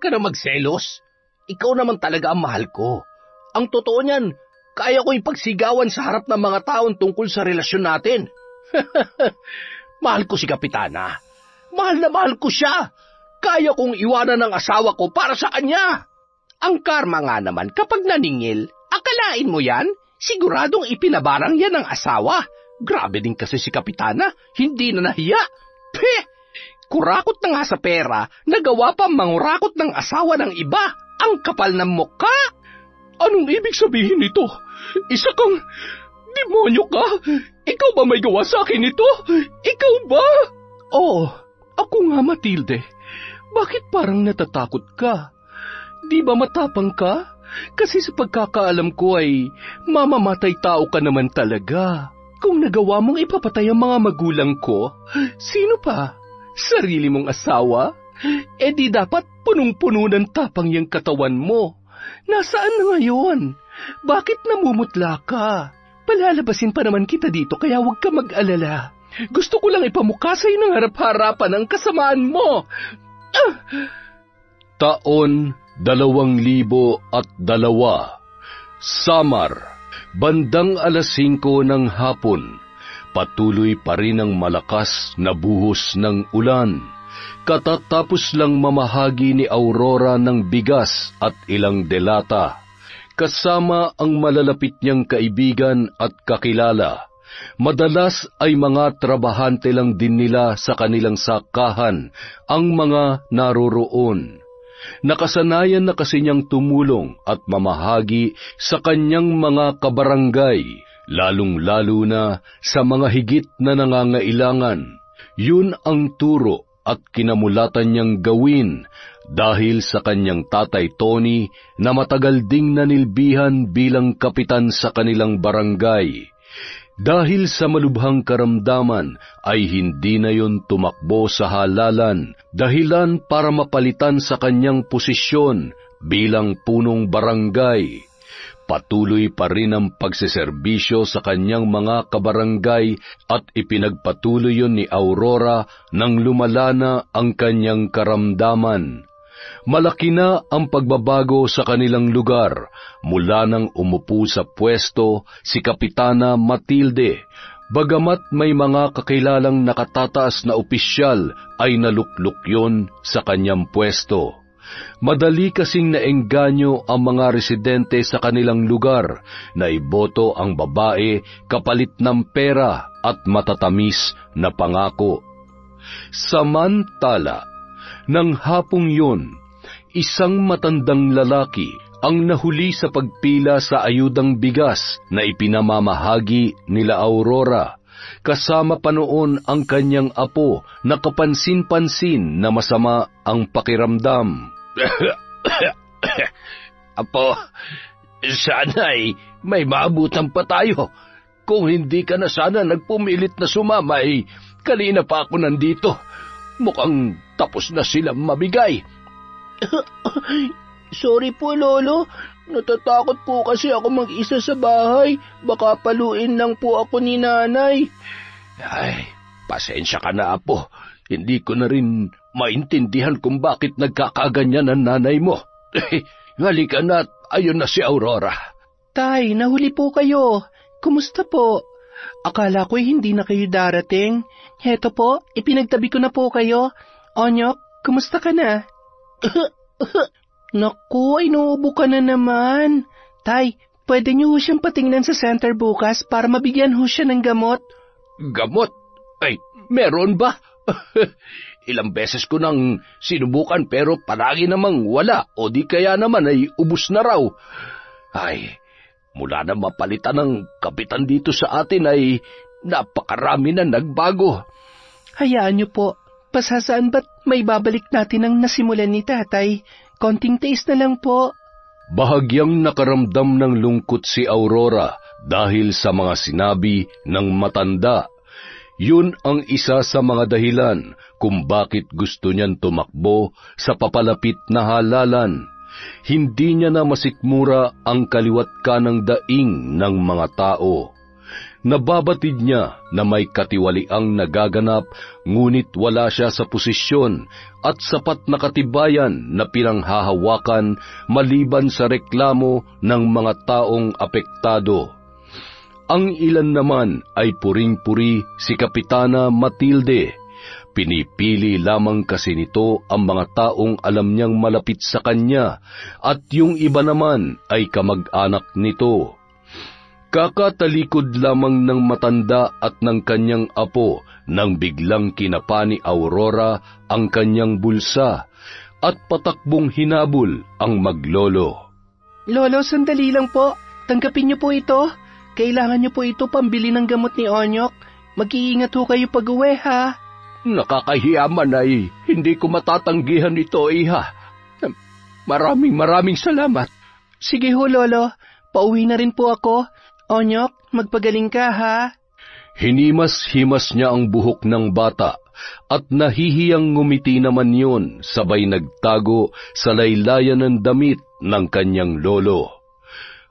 ka na magselos. Ikaw naman talaga ang mahal ko. Ang totoo niyan, kaya ko ipagsigawan sa harap ng mga taon tungkol sa relasyon natin. Mahal ko si Kapitana. Mahal na mahal ko siya. Kaya kong iwanan ng asawa ko para sa kanya. Ang karma nga naman kapag naningil, akalain mo yan? Siguradong ipinabarang yan ng asawa. Grabe din kasi si Kapitana, hindi na nahiya. Peh! Kurakot na nga sa pera, nagawa pa mangurakot ng asawa ng iba. Ang kapal ng mukha! Anong ibig sabihin nito? Isa kang demonyo ka? Ikaw ba may gawa sa akin ito? Ikaw ba? Oo, ako nga, Matilde. Bakit parang natatakot ka? Di ba matapang ka? Kasi sa pagkakaalam ko ay mamamatay tao ka naman talaga. Kung nagawa mong ipapatay ang mga magulang ko, sino pa? Sarili mong asawa? Eh di dapat punong-puno ng tapang yung katawan mo. Nasaan na ngayon? Bakit namumutla ka? Palalabasin pa naman kita dito kaya huwag ka mag-alala. Gusto ko lang ipamukha sa'yo ng harap-harapan ang kasamaan mo. Taon 2002, Samar, bandang 5:00 ng hapon. Patuloy pa rin ang malakas na buhos ng ulan. Katatapos lang mamahagi ni Aurora ng bigas at ilang delata, kasama ang malalapit niyang kaibigan at kakilala. Madalas ay mga trabahante lang din nila sa kanilang sakahan ang mga naroroon. Nakasanayan na kasi niyang tumulong at mamahagi sa kanyang mga kabarangay, lalong-lalo na sa mga higit na nangangailangan. Yun ang turo at kinamulatan niyang gawin dahil sa kanyang tatay Tony na matagal ding nanilbihan bilang kapitan sa kanilang barangay. Dahil sa malubhang karamdaman ay hindi na yon tumakbo sa halalan, dahilan para mapalitan sa kanyang posisyon bilang punong barangay. Patuloy pa rin ang pagseserbisyo sa kanyang mga kabarangay at ipinagpatuloy yon ni Aurora nang lumala na ang kanyang karamdaman. Malaki na ang pagbabago sa kanilang lugar mula nang umupo sa pwesto si Kapitana Matilde. Bagamat may mga kakilalang nakatataas na opisyal ay naluklok yon sa kanyang pwesto. Madali kasing naengganyo ang mga residente sa kanilang lugar na iboto ang babae kapalit ng pera at matatamis na pangako. Samantala, nang hapong yun, isang matandang lalaki ang nahuli sa pagpila sa ayudang bigas na ipinamamahagi nila Aurora. Kasama pa noon ang kanyang apo na kapansin-pansin na masama ang pakiramdam. Apo, sana'y may maabutan pa tayo. Kung hindi ka na sana nagpumilit na sumama, kanina pa ako nandito. Mukhang tapos na silang mabigay. Sorry po, Lolo. Natatakot po kasi ako mag-isa sa bahay. Baka paluin lang po ako ni Nanay. Ay, pasensya ka na, Apo. Hindi ko na rin maintindihan kung bakit nagkakaganyan ang nanay mo. Halika na, ayun na si Aurora. Tay, nahuli po kayo. Kumusta po? Akala ko'y hindi na kayo darating. Heto po, ipinagtabi ko na po kayo. Onyok, kumusta ka na? Naku, inuubo ka na naman. Tay, pwede niyo ho siyang patingnan sa center bukas para mabigyan ho siya ng gamot. Gamot? Ay, meron ba? Ilang beses ko nang sinubukan pero palagi namang wala o di kaya naman ay ubos na raw. Ay, mula na mapalitan ng kapitan dito sa atin ay napakarami na nagbago. Hayaan niyo po, pasasaan ba't may babalik natin ang nasimulan ni Tatay? Konting tiis na lang po. Bahagyang nakaramdam ng lungkot si Aurora dahil sa mga sinabi ng matanda. Yun ang isa sa mga dahilan kung bakit gusto niyan tumakbo sa papalapit na halalan. Hindi niya na masikmura ang kaliwat kanang daing ng mga tao. Nababatid niya na may katiwaliang nagaganap, ngunit wala siya sa posisyon at sapat na katibayan na pinanghahawakan maliban sa reklamo ng mga taong apektado. Ang ilan naman ay puring-puri si Kapitana Matilde. Pinipili lamang kasi nito ang mga taong alam niyang malapit sa kanya at yung iba naman ay kamag-anak nito. Kakatalikod lamang ng matanda at ng kanyang apo nang biglang kinapa ni Aurora ang kanyang bulsa at patakbong hinabol ang maglolo. Lolo, sandali lang po. Tanggapin niyo po ito. Kailangan niyo po ito pambili ng gamot ni Onyok. Mag-iingat ho kayo pag-uwi, ha? Nakakahiya man ay hindi ko matatanggihan ito, iha. Maraming salamat. Sige ho, Lolo. Pauwi na rin po ako. Onyok, magpagaling ka, ha? Hinimas-himas niya ang buhok ng bata at nahihiyang ngumiti naman yun, sabay nagtago sa laylayan ng damit ng kanyang lolo.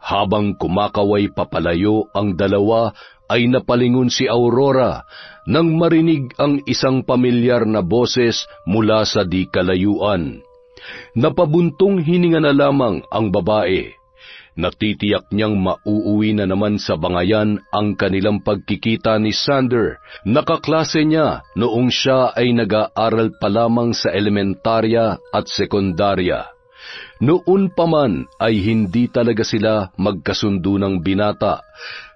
Habang kumakaway papalayo ang dalawa, ay napalingon si Aurora nang marinig ang isang pamilyar na boses mula sa di kalayuan. Napabuntong hininga na lamang ang babae. Natitiyak niyang mauuwi na naman sa bangayan ang kanilang pagkikita ni Sander. Nakaklase niya noong siya ay nag-aaral pa lamang sa elementarya at sekundarya. Noon pa man ay hindi talaga sila magkasundo ng binata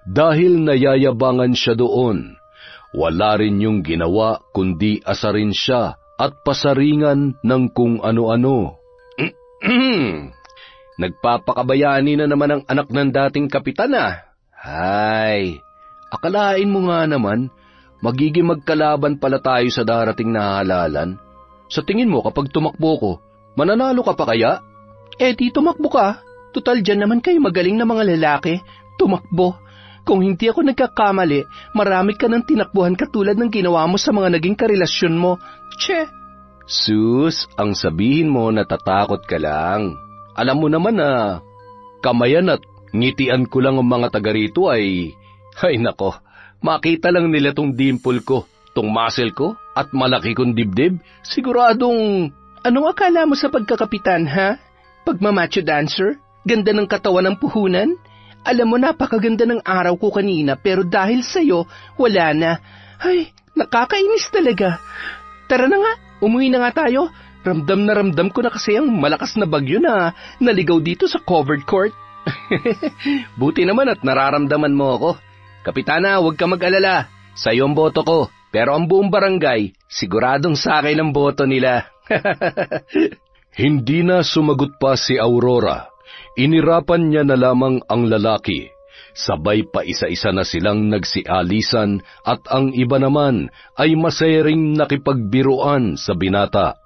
dahil nayayabangan siya doon. Wala rin yung ginawa kundi asarin siya at pasaringan ng kung ano-ano. Nagpapakabayani na naman ang anak ng dating kapitan, ah. Hay, akalain mo nga naman, magiging magkalaban pala tayo sa darating na halalan. Sa tingin mo kapag tumakbo ko, mananalo ka pa kaya? Di tumakbo ka. Tutal dyan naman kayo magaling na mga lalaki. Tumakbo. Kung hindi ako nagkakamali, marami ka ng tinakbuhan katulad ng ginawa mo sa mga naging karelasyon mo. Tse! Sus, ang sabihin mo natatakot ka lang. Alam mo naman na kamayan at ngitian ko lang ang mga taga rito ay nako, makita lang nila tong dimple ko, tong muscle ko, at malaki kong dibdib, siguradong... Anong akala mo sa pagkakapitan, ha? Pagmamacho dancer? Ganda ng katawan ng puhunan? Alam mo, napakaganda ng araw ko kanina, pero dahil sa'yo, wala na. Ay, nakakainis talaga. Tara na nga, umuwi na nga tayo. Ramdam ko na kasi ang malakas na bagyo na naligaw dito sa covered court. Buti naman at nararamdaman mo ako. Kapitana, huwag ka mag-alala. Sa'yo ang boto ko. Pero ang buong barangay, siguradong sa akin ang boto nila. Hindi na sumagot pa si Aurora. Inirapan niya na lamang ang lalaki. Sabay pa isa-isa na silang nagsialisan at ang iba naman ay masaya ring nakipagbiruan sa binata.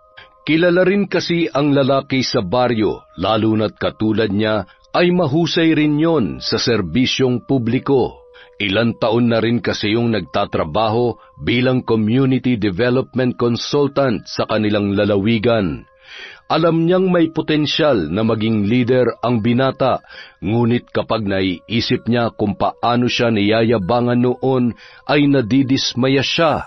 Kilala rin kasi ang lalaki sa baryo, lalo na't katulad niya ay mahusay rin yon sa serbisyong publiko. Ilang taon na rin kasi yung nagtatrabaho bilang community development consultant sa kanilang lalawigan. Alam niyang may potensyal na maging leader ang binata, ngunit kapag naiisip niya kung paano siya niyayabangan noon, ay nadidismaya siya.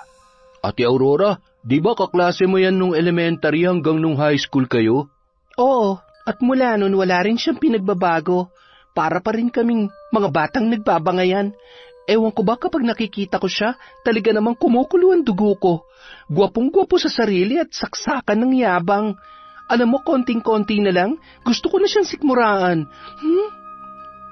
Ate Aurora, di ba kaklase mo yan nung elementary hanggang nung high school kayo? Oo, at mula nun wala rin siyang pinagbabago. Para pa rin kaming mga batang nagbabangayan. Ewan ko ba kapag nakikita ko siya, talaga namang kumukulo ang dugo ko. Gwapong-gwapo sa sarili at saksakan ng yabang. Alam mo, konting-konti na lang, gusto ko na siyang sikmuraan.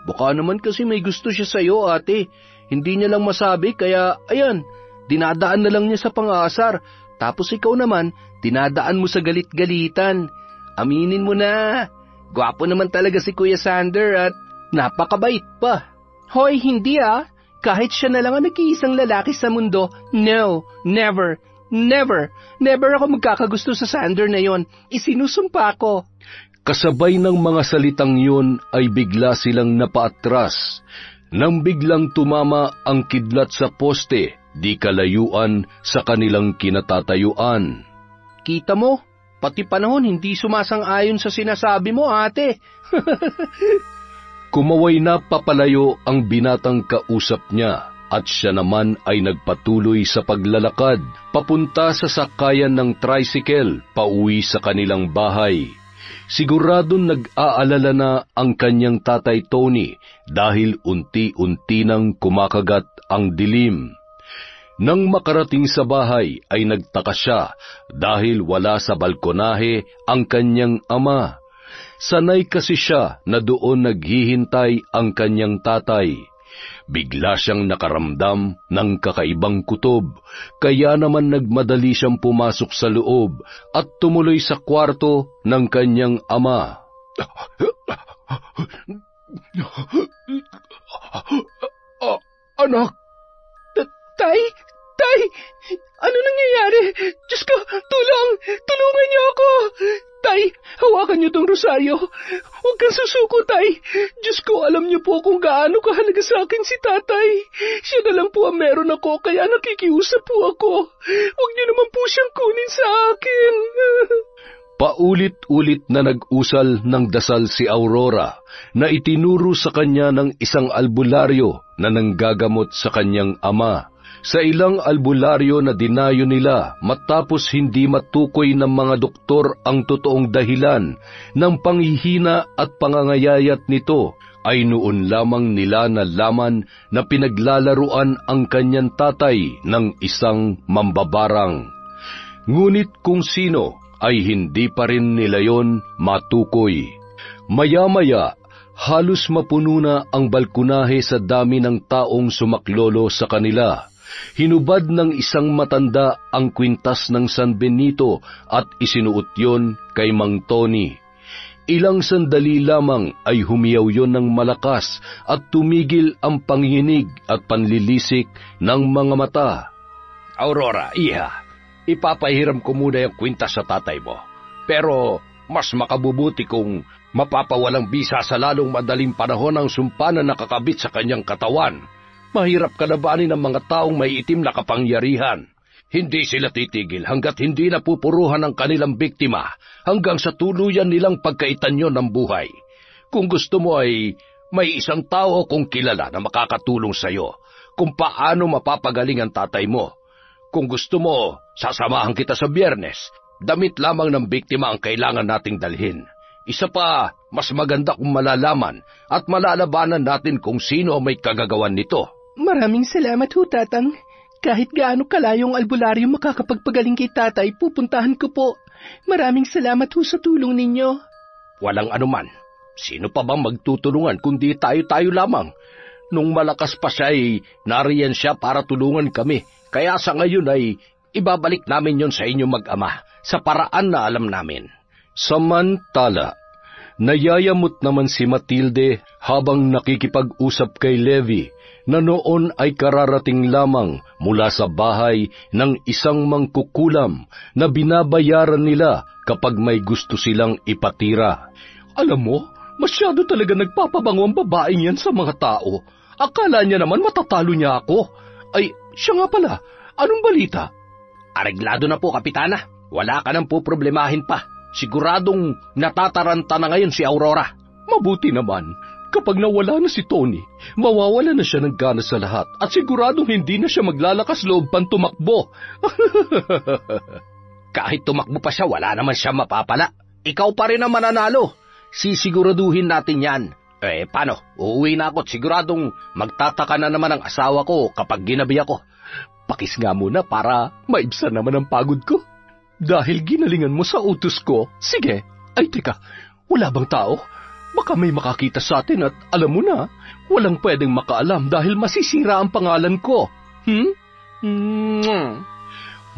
Baka naman kasi may gusto siya sa'yo, ate. Hindi niya lang masabi, kaya, ayan, dinadaan na lang niya sa pang-aasar. Tapos ikaw naman, dinadaan mo sa galit-galitan. Aminin mo na, gwapo naman talaga si Kuya Sander at napakabait pa. Hoy, hindi ah. Kahit siya na lang ang nag-iisang lalaki sa mundo, no, never. Never ako magkakagusto sa Sander na yon. Isinusumpa ko. Kasabay ng mga salitang yun ay bigla silang napaatras. Nang biglang tumama ang kidlat sa poste, di kalayuan sa kanilang kinatatayuan. Kita mo, pati panahon hindi sumasang-ayon sa sinasabi mo, ate. Kumaway na papalayo ang binatang kausap niya. at siya naman ay nagpatuloy sa paglalakad papunta sa sakayan ng tricycle pauwi sa kanilang bahay. Siguradong nag-aalala na ang kanyang tatay Tony dahil unti-unti nang kumakagat ang dilim. Nang makarating sa bahay ay nagtaka siya dahil wala sa balkonahe ang kanyang ama. Sanay kasi siya na doon naghihintay ang kanyang tatay. Bigla siyang nakaramdam ng kakaibang kutob, kaya naman nagmadali siyang pumasok sa loob at tumuloy sa kwarto ng kanyang ama. Anak! Tay! Tay! Ano nangyayari? Diyos ko, tulong! Tulungan niyo ako! Tay, hawakan niyo tong rosaryo. Huwag kang susuko, Tay. Diyos ko, alam niyo po kung gaano kahalaga sa akin si Tatay. Siya na lang po ang meron ako, kaya nakikiusap po ako. Huwag niyo naman po siyang kunin sa akin. Paulit-ulit na nag-usal ng dasal si Aurora na itinuro sa kanya ng isang albularyo na nanggagamot sa kanyang ama. Sa ilang albularyo na dinayo nila matapos hindi matukoy ng mga doktor ang totoong dahilan ng panghihina at pangangayayat nito, ay noon lamang nila nalaman na pinaglalaruan ang kanyang tatay ng isang mambabarang. Ngunit kung sino ay hindi pa rin nila yon matukoy. Maya-maya, halos mapuno na ang balkonahe sa dami ng taong sumaklolo sa kanila. Hinubad ng isang matanda ang kwintas ng San Benito at isinuot yon kay Mang Tony. Ilang sandali lamang ay humiyaw yon ng malakas at tumigil ang panginginig at panlilisik ng mga mata. Aurora, iha, ipapahiram ko muna yung kwintas sa tatay mo. Pero mas makabubuti kung mapapawalang bisa sa lalong madaling panahon ang sumpa na nakakabit sa kanyang katawan. Mahirap kalabanin ng mga taong may itim na kapangyarihan. Hindi sila titigil hanggat hindi napupuruhan ang kanilang biktima hanggang sa tuluyan nilang pagkaitanyo ng buhay. Kung gusto mo ay may isang tao kung kilala na makakatulong sa iyo kung paano mapapagaling ang tatay mo. Kung gusto mo, sasamahan kita sa Biyernes. Damit lamang ng biktima ang kailangan nating dalhin. Isa pa, mas maganda kung malalaman at malalabanan natin kung sino may kagagawan nito. Maraming salamat ho, Tatang. Kahit gaano kalayong albularyo makakapagpagaling kay Tatay, pupuntahan ko po. Maraming salamat ho sa tulong ninyo. Walang anuman. Sino pa bang magtutulungan kundi tayo-tayo lamang? Nung malakas pa siya ay nariyan siya para tulungan kami. Kaya sa ngayon ay ibabalik namin yon sa inyo mag-ama sa paraan na alam namin. Samantala, nayayamot naman si Matilde habang nakikipag-usap kay Levi na noon ay kararating lamang mula sa bahay ng isang mangkukulam na binabayaran nila kapag may gusto silang ipatira. Alam mo, masyado talaga nagpapabango ang babaeng yan sa mga tao. Akala niya naman matatalo niya ako. Ay, siya nga pala, anong balita? Areglado na po, Kapitana. Wala ka nang poproblemahin pa. Siguradong natataranta na ngayon si Aurora. Mabuti naman. Kapag nawala na si Tony, mawawala na siya ng gana sa lahat at siguradong hindi na siya maglalakas loob pang tumakbo. Kahit tumakbo pa siya, wala naman siya mapapala. Ikaw pa rin ang mananalo. Sisiguraduhin natin yan. Paano? Uuwi na ako at siguradong magtataka na naman ang asawa ko kapag ginabi ako. Pakis nga muna para maibsan naman ang pagod ko. Dahil ginalingan mo sa utos ko, sige. Ay teka, wala bang tao? Baka may makakita sa atin at alam mo na, walang pwedeng makaalam dahil masisira ang pangalan ko.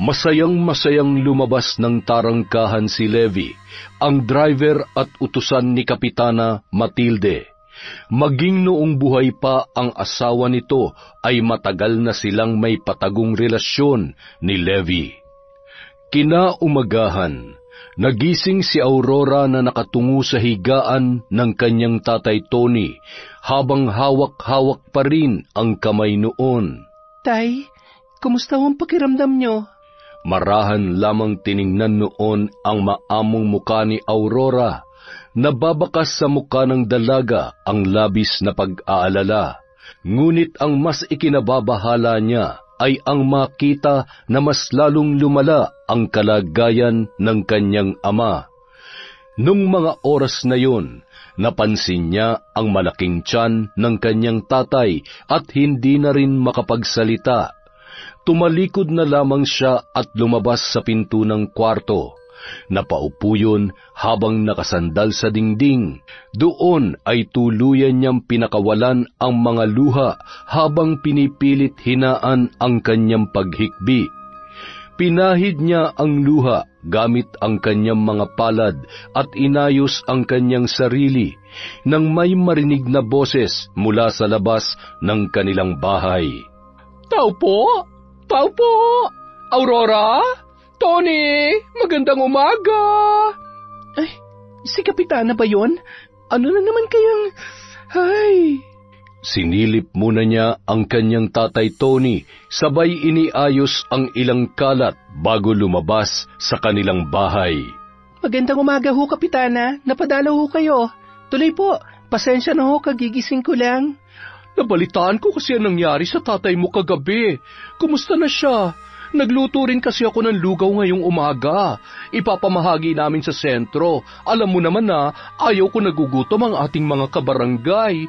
Masayang-masayang lumabas ng tarangkahan si Levi, ang driver at utusan ni Kapitana Matilde. Maging noong buhay pa ang asawa nito ay matagal na silang may patagong relasyon ni Levi. Kinaumagahan, nagising si Aurora na nakatungo sa higaan ng kanyang tatay Tony habang hawak-hawak pa rin ang kamay noon. Tay, kumusta ang pakiramdam nyo? Marahan lamang tiningnan noon ang maamong muka ni Aurora. Nababakas sa muka ng dalaga ang labis na pag-aalala. Ngunit ang mas ikinababahala niya ay ang makita na mas lalong lumala ang kalagayan ng kanyang ama. Nung mga oras na yun, napansin niya ang malaking tiyan ng kanyang tatay at hindi na rin makapagsalita. Tumalikod na lamang siya at lumabas sa pinto ng kwarto. Napaupo yun habang nakasandal sa dingding. Doon ay tuluyan niyang pinakawalan ang mga luha habang pinipilit hinaan ang kanyang paghikbi. Pinahid niya ang luha gamit ang kanyang mga palad at inayos ang kanyang sarili nang may marinig na boses mula sa labas ng kanilang bahay. Tao po! Tao po! Aurora? Tony! Magandang umaga! Ay, si Kapitana ba yun? Ano na naman kayang... Ay... Sinilip muna niya ang kanyang tatay Tony, sabay iniayos ang ilang kalat bago lumabas sa kanilang bahay. Magandang umaga ho, Kapitana. Napadala ho kayo. Tuloy po, pasensya na ho, kagigising ko lang. Nabalitaan ko kasi ang nangyari sa tatay mo kagabi. Kumusta na siya? Nagluto rin kasi ako ng lugaw ngayong umaga. Ipapamahagi namin sa sentro. Alam mo naman na ayaw ko nagugutom ang ating mga kabarangay.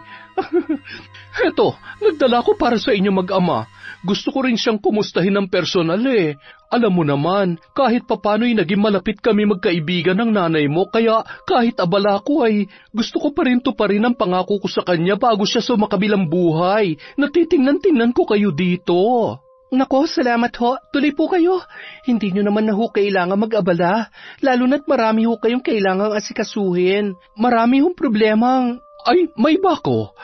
Heto, nagdala ko para sa inyo mag-ama. Gusto ko rin siyang kumustahin ng personal eh. Alam mo naman, kahit papano'y naging malapit kami magkaibigan ng nanay mo, kaya kahit abala ko ay gusto ko pa rin tuparin ang pangako ko sa kanya bago siya sumakabilang buhay. Natitingnan-tingnan ko kayo dito. Nako, salamat ho. Tuloy po kayo. Hindi nyo naman na ho kailangan mag-abala. Lalo na't marami ho kayong kailangang asikasuhin. Marami hong problemang... Ay, may ba ko?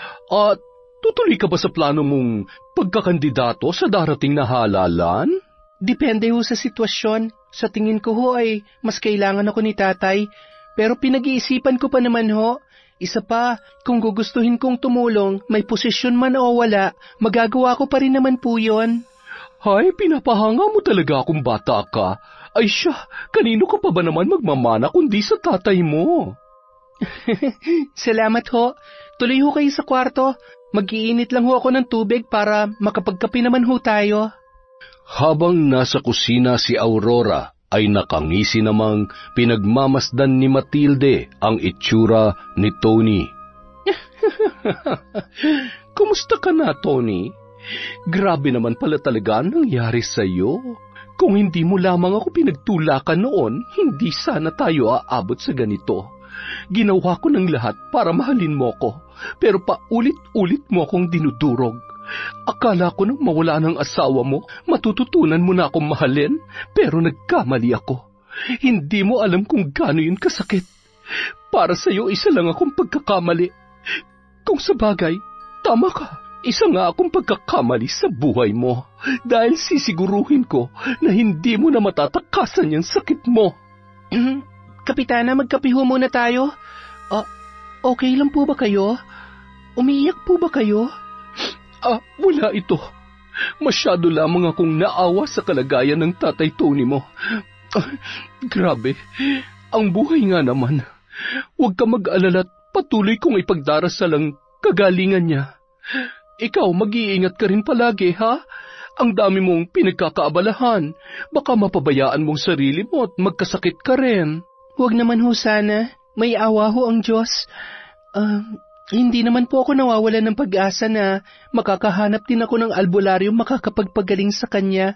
Tutuloy ka ba sa plano mong pagkakandidato sa darating na halalan? Depende ho sa sitwasyon. Sa tingin ko ho ay mas kailangan ako ni tatay. Pero pinag-iisipan ko pa naman ho. Isa pa, kung gugustuhin kong tumulong, may posisyon man o wala, magagawa ko pa rin naman po yon. Hay, pinapahanga mo talaga akong bata ka. Ay siya, kanino ka pa ba naman magmamana kundi sa tatay mo? Salamat ho. Tuloy ho kayo sa kwarto. Mag-iinit lang ho ako ng tubig para makapagkape naman ho tayo. Habang nasa kusina si Aurora, ay nakangisi namang pinagmamasdan ni Matilde ang itsura ni Tony. Kumusta ka na, Tony? Grabe naman pala talaga ang nangyari sa'yo. Kung hindi mo lamang ako pinagtulakan noon, hindi sana tayo aabot sa ganito. Ginawa ko ng lahat para mahalin mo ko, pero paulit-ulit mo akong dinudurog. Akala ko nang mawala ng asawa mo, matututunan mo na akong mahalin, pero nagkamali ako. Hindi mo alam kung gaano yun kasakit. Para sa'yo, isa lang akong pagkakamali. Kung sa bagay, tama ka. Isa nga akong pagkakamali sa buhay mo dahil sisiguruhin ko na hindi mo na matatakasan yung sakit mo. Kapitana, magkape ho muna tayo. Okay lang po ba kayo? Umiiyak po ba kayo? Wala ito. Masyado lamang akong naawa sa kalagayan ng tatay Tony mo. Grabe, ang buhay nga naman. Huwag ka mag-alala at patuloy kong ipagdarasal ang kagalingan niya. Ikaw, mag-iingat ka rin palagi, ha? Ang dami mong pinagkakaabalahan. Baka mapabayaan mong sarili mo at magkasakit ka rin. Huwag naman ho sana. May awa ho ang Diyos. Hindi naman po ako nawawalan ng pag-asa na makakahanap din ako ng albularyo makakapagpagaling sa kanya.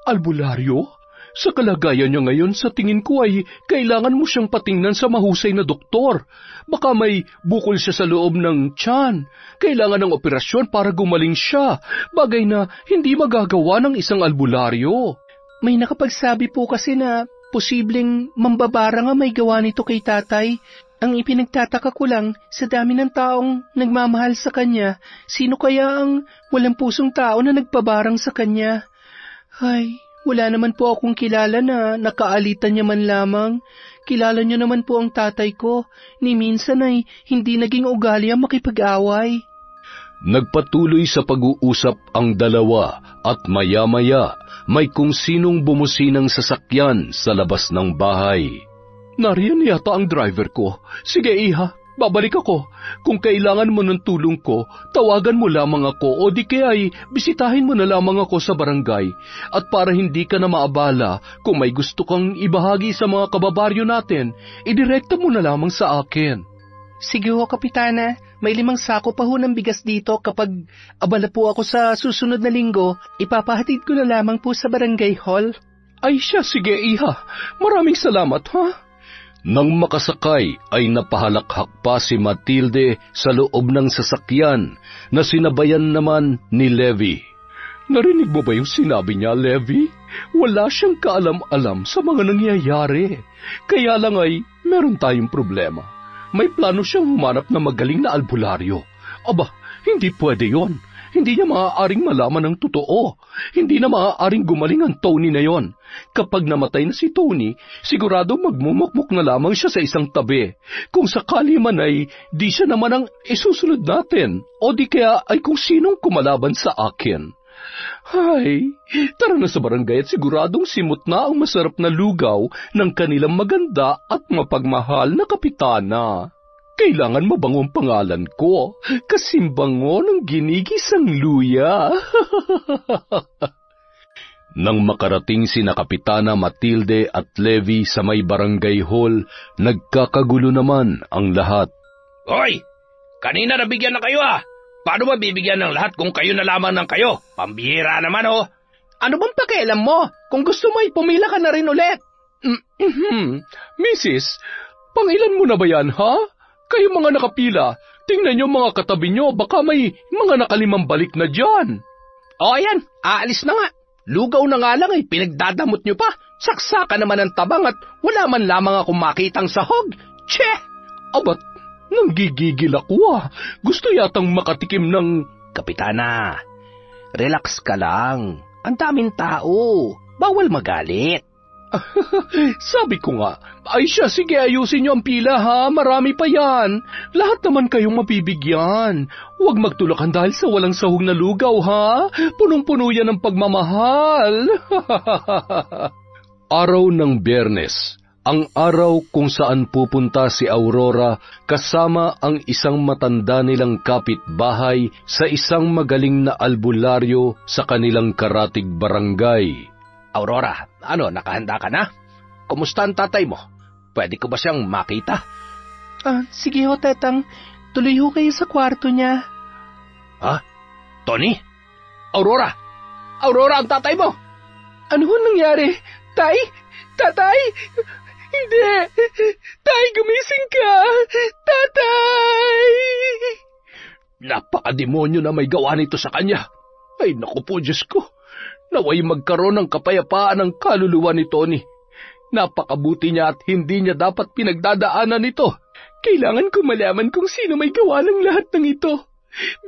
Albularyo? Sa kalagayan niya ngayon, sa tingin ko ay kailangan mo siyang patingnan sa mahusay na doktor. Baka may bukol siya sa loob ng tiyan. Kailangan ng operasyon para gumaling siya, bagay na hindi magagawa ng isang albularyo. May nakapagsabi po kasi na posibleng mambabara nga may gawa nito kay tatay. Ang ipinagtataka ko lang, sa dami ng taong nagmamahal sa kanya, sino kaya ang walang pusong tao na nagpabarang sa kanya? Ay, wala naman po akong kilala na nakaalitan niya man lamang. Kilala niyo naman po ang tatay ko. Ni minsan ay hindi naging ugali ang makipag-away. Nagpatuloy sa pag-uusap ang dalawa at maya-maya may kung sinong bumusinang sasakyan sa labas ng bahay. Nariyan yata ang driver ko. Sige iha, babalik ako. Kung kailangan mo ng tulong ko, tawagan mo lamang ako o di kaya'y bisitahin mo na lamang ako sa barangay. At para hindi ka na maabala, kung may gusto kang ibahagi sa mga kababaryo natin, idirekta mo na lamang sa akin. Sige ho, Kapitana. May 5 sako pa ho ng bigas dito. Kapag abala po ako sa susunod na linggo, ipapahatid ko na lamang po sa barangay hall. Ay siya, sige iha. Maraming salamat, ha? Nang makasakay ay napahalakhak pa si Matilde sa loob ng sasakyan na sinabayan naman ni Levi. Narinig mo ba yung sinabi niya, Levi? Wala siyang kaalam-alam sa mga nangyayari. Kaya lang ay meron tayong problema. May plano siyang humanap na magaling na albularyo. Aba, hindi pwede yon. Hindi niya maaaring malaman ang totoo. Hindi na maaaring gumaling ang Tony na yon. Kapag namatay na si Tony, sigurado magmumukmuk na lamang siya sa isang tabi. Kung sakali man ay di siya naman ang isusunod natin. O di kaya ay kung sinong kumalaban sa akin. Hay, tara na sa barangay at siguradong simot na ang masarap na lugaw ng kanilang maganda at mapagmahal na kapitana. Kailangan mabango ang pangalan ko, kasimbango ng ginigisang luya. Nang makarating sina Kapitana Matilde at Levi sa may barangay hall, nagkakagulo naman ang lahat. Hoy! Kanina nabigyan na kayo Paano ba bibigyan ng lahat kung kayo na lamang ng kayo? Pambihira naman Ano bang pakialam mo? Kung gusto mo ay pumila ka na rin ulit. Mrs., pangilan mo na ba yan, ha? Kayo mga nakapila, tingnan nyo mga katabi nyo, baka may mga nakalimang balik na dyan. O ayan, aalis na nga. Lugaw na nga lang pinagdadamot nyo pa. Saksakan naman ang tabang at wala man lamang akong makitang sahog. Tse! Abat, nanggigigil ako Gusto yatang makatikim ng... Kapitana, relax ka lang. Ang daming tao. Bawal magalit. Sabi ko nga, ay siya, sige ayusin niyo ang pila ha, marami pa yan. Lahat naman kayong mabibigyan. Huwag magtulakan dahil sa walang sahog na lugaw ha, punong-puno yan ng pagmamahal. Araw ng Biyernes, ang araw kung saan pupunta si Aurora kasama ang isang matanda nilang kapitbahay sa isang magaling na albularyo sa kanilang karatig barangay. Aurora, nakahanda ka na? Kumusta ang tatay mo? Pwede ko ba siyang makita? Sige ho, Tetang. Tuloy ho kayo sa kwarto niya. Tony? Aurora! Aurora, ang tatay mo! Ano ho nangyari? Tay? Tatay? Hindi! Tay, gumising ka! Tatay! Napakademonyo na may gawa nito sa kanya. Ay, naku po, Diyos ko. Naway magkaroon ng kapayapaan ang kaluluwa ni Tony. Napakabuti niya at hindi niya dapat pinagdadaanan ito. Kailangan ko malaman kung sino may gawa ng lahat ng ito.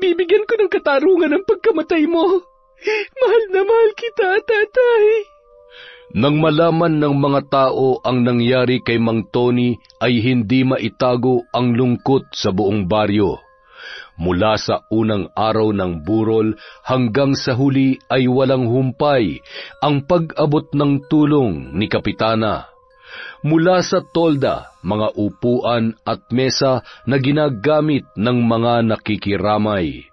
Bibigyan ko ng katarungan ang pagkamatay mo. Mahal na mahal kita, tatay. Nang malaman ng mga tao ang nangyari kay Mang Tony ay hindi maitago ang lungkot sa buong baryo. Mula sa unang araw ng burol hanggang sa huli ay walang humpay ang pag-abot ng tulong ni Kapitana. Mula sa tolda, mga upuan at mesa na ginagamit ng mga nakikiramay.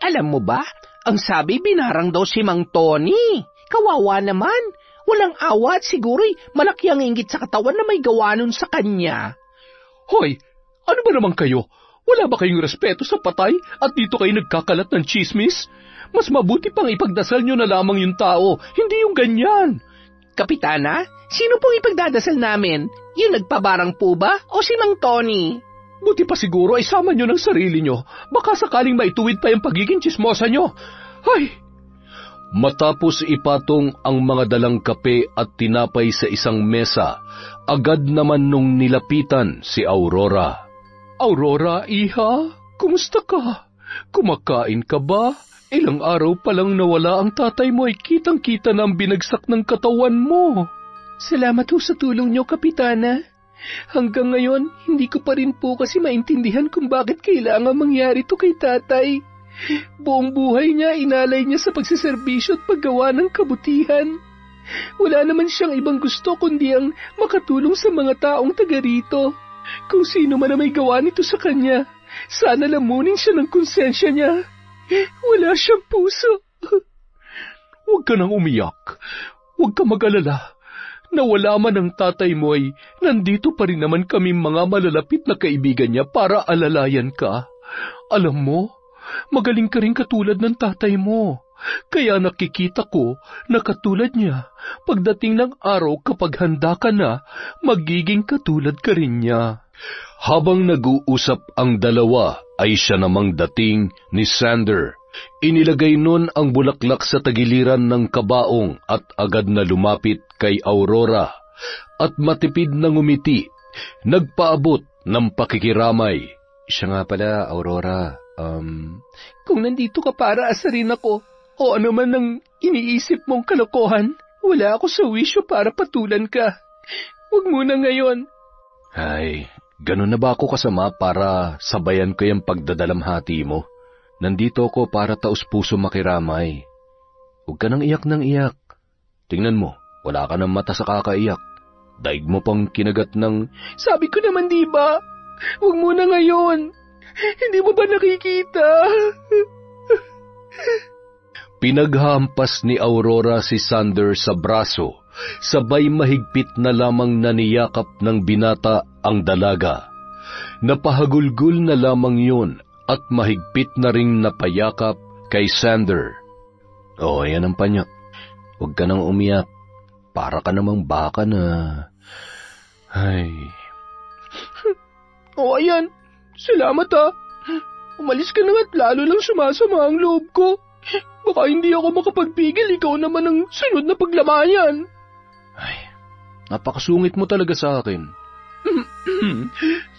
Alam mo ba, ang sabi binarang daw si Mang Tony. Kawawa naman. Walang awa at siguro'y malaki ang inggit sa katawan na may gawa nun sa kanya. Hoy, ano ba naman kayo? Wala ba kayong respeto sa patay at dito kayo nagkakalat ng chismis? Mas mabuti pang ipagdasal nyo na lamang yung tao, hindi yung ganyan. Kapitana, sino pong ipagdadasal namin? Yung nagpabarang po ba o si Mang Tony? Buti pa siguro ay sama nyo ng sarili nyo. Baka sakaling maituwid pa yung pagiging chismosa nyo. Ay! Matapos ipatong ang mga dalang kape at tinapay sa isang mesa, agad naman nung nilapitan si Aurora. Aurora, iha, kumusta ka? Kumakain ka ba? Ilang araw pa lang nawala ang tatay mo ay kitang-kita na ang binagsak ng katawan mo. Salamat ho sa tulong niyo, Kapitana. Hanggang ngayon, hindi ko pa rin po kasi maintindihan kung bakit kailangan mangyari to kay tatay. Buong buhay niya, inalay niya sa pagsiservisyo at paggawa ng kabutihan. Wala naman siyang ibang gusto kundi ang makatulong sa mga taong taga rito. Kung sino man na may gawa nito sa kanya, sana lamunin siya ng konsensya niya. Wala siyang puso. Huwag ka nang umiyak. Huwag ka mag-alala. Nawala man ang tatay mo ay nandito pa rin naman kami mga malalapit na kaibigan niya para alalayan ka. Alam mo, magaling ka rin katulad ng tatay mo. Kaya nakikita ko na katulad niya, pagdating ng araw kapag handa ka na, magiging katulad ka rin niya. Habang nag-uusap ang dalawa ay siya namang dating ni Sander. Inilagay nun ang bulaklak sa tagiliran ng kabaong at agad na lumapit kay Aurora at matipid na ngumiti, nagpaabot ng pakikiramay. Siya nga pala, Aurora, Kung nandito ka para asarin ako, o ano man ang iniisip mong kalokohan, wala ako sa wisyo para patulan ka. Huwag muna ngayon. Ay, ganun na ba ako kasama para sabayan ko yung pagdadalamhati mo? Nandito ako para taus-puso makiramay. Huwag ka nang iyak ng iyak. Tingnan mo, wala ka ng mata sa kakaiyak. Daig mo pang kinagat ng... Sabi ko naman di ba? Huwag muna ngayon. Hindi mo ba nakikita? Pinaghampas ni Aurora si Sander sa braso, sabay mahigpit na lamang naniyakap ng binata ang dalaga. Napahagulgul na lamang yun at mahigpit na ring napayakap kay Sander. Yan ang panyak. Huwag ka nang umiyak. Para ka namang baka na... Ay... Ayan. Salamat ha. Umalis ka na at lalo lang sumasama ang loob ko. Baka hindi ako makapagpigil, ikaw naman ang sunod na paglamayan. Ay, napakasungit mo talaga sa akin.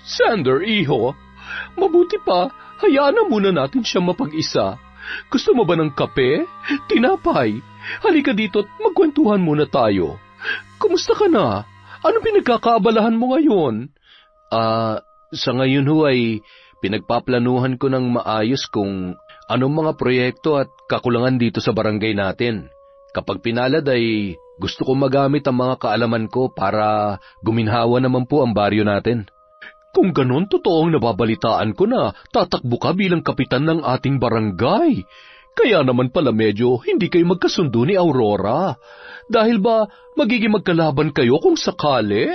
Sander, iho, mabuti pa, hayaan na muna natin siya mapag-isa. Gusto mo ba ng kape? Tinapay? Halika dito at magkwentuhan muna tayo. Kumusta ka na? Anong pinagkakaabalahan mo ngayon? Sa ngayon ho ay pinagpaplanuhan ko ng maayos kung anong mga proyekto at kakulangan dito sa barangay natin. Kapag pinalad ay gusto kong magamit ang mga kaalaman ko para guminhawa naman po ang baryo natin. Kung ganon, totoong nababalitaan ko na tatakbo ka bilang kapitan ng ating barangay. Kaya naman pala medyo hindi kayo magkasundo ni Aurora. Dahil ba magiging magkalaban kayo kung sakali?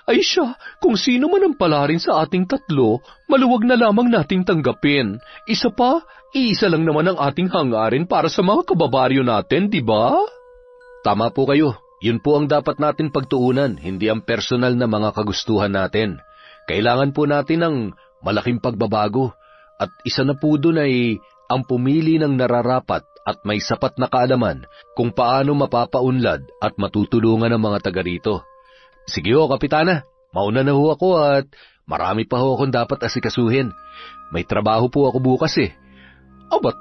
Ay siya, kung sino man ang palarin sa ating tatlo, maluwag na lamang nating tanggapin. Isa pa, iisa lang naman ang ating hangarin para sa mga kababaryo natin, di ba? Tama po kayo. Yun po ang dapat natin pagtuunan, hindi ang personal na mga kagustuhan natin. Kailangan po natin ng malaking pagbabago. At isa na po dun ay ang pumili ng nararapat at may sapat na kaalaman kung paano mapapaunlad at matutulungan ang mga taga rito. Sige ho, Kapitana, mauna na ho ako at marami pa ho akong dapat asikasuhin. May trabaho po ako bukas eh. Abat,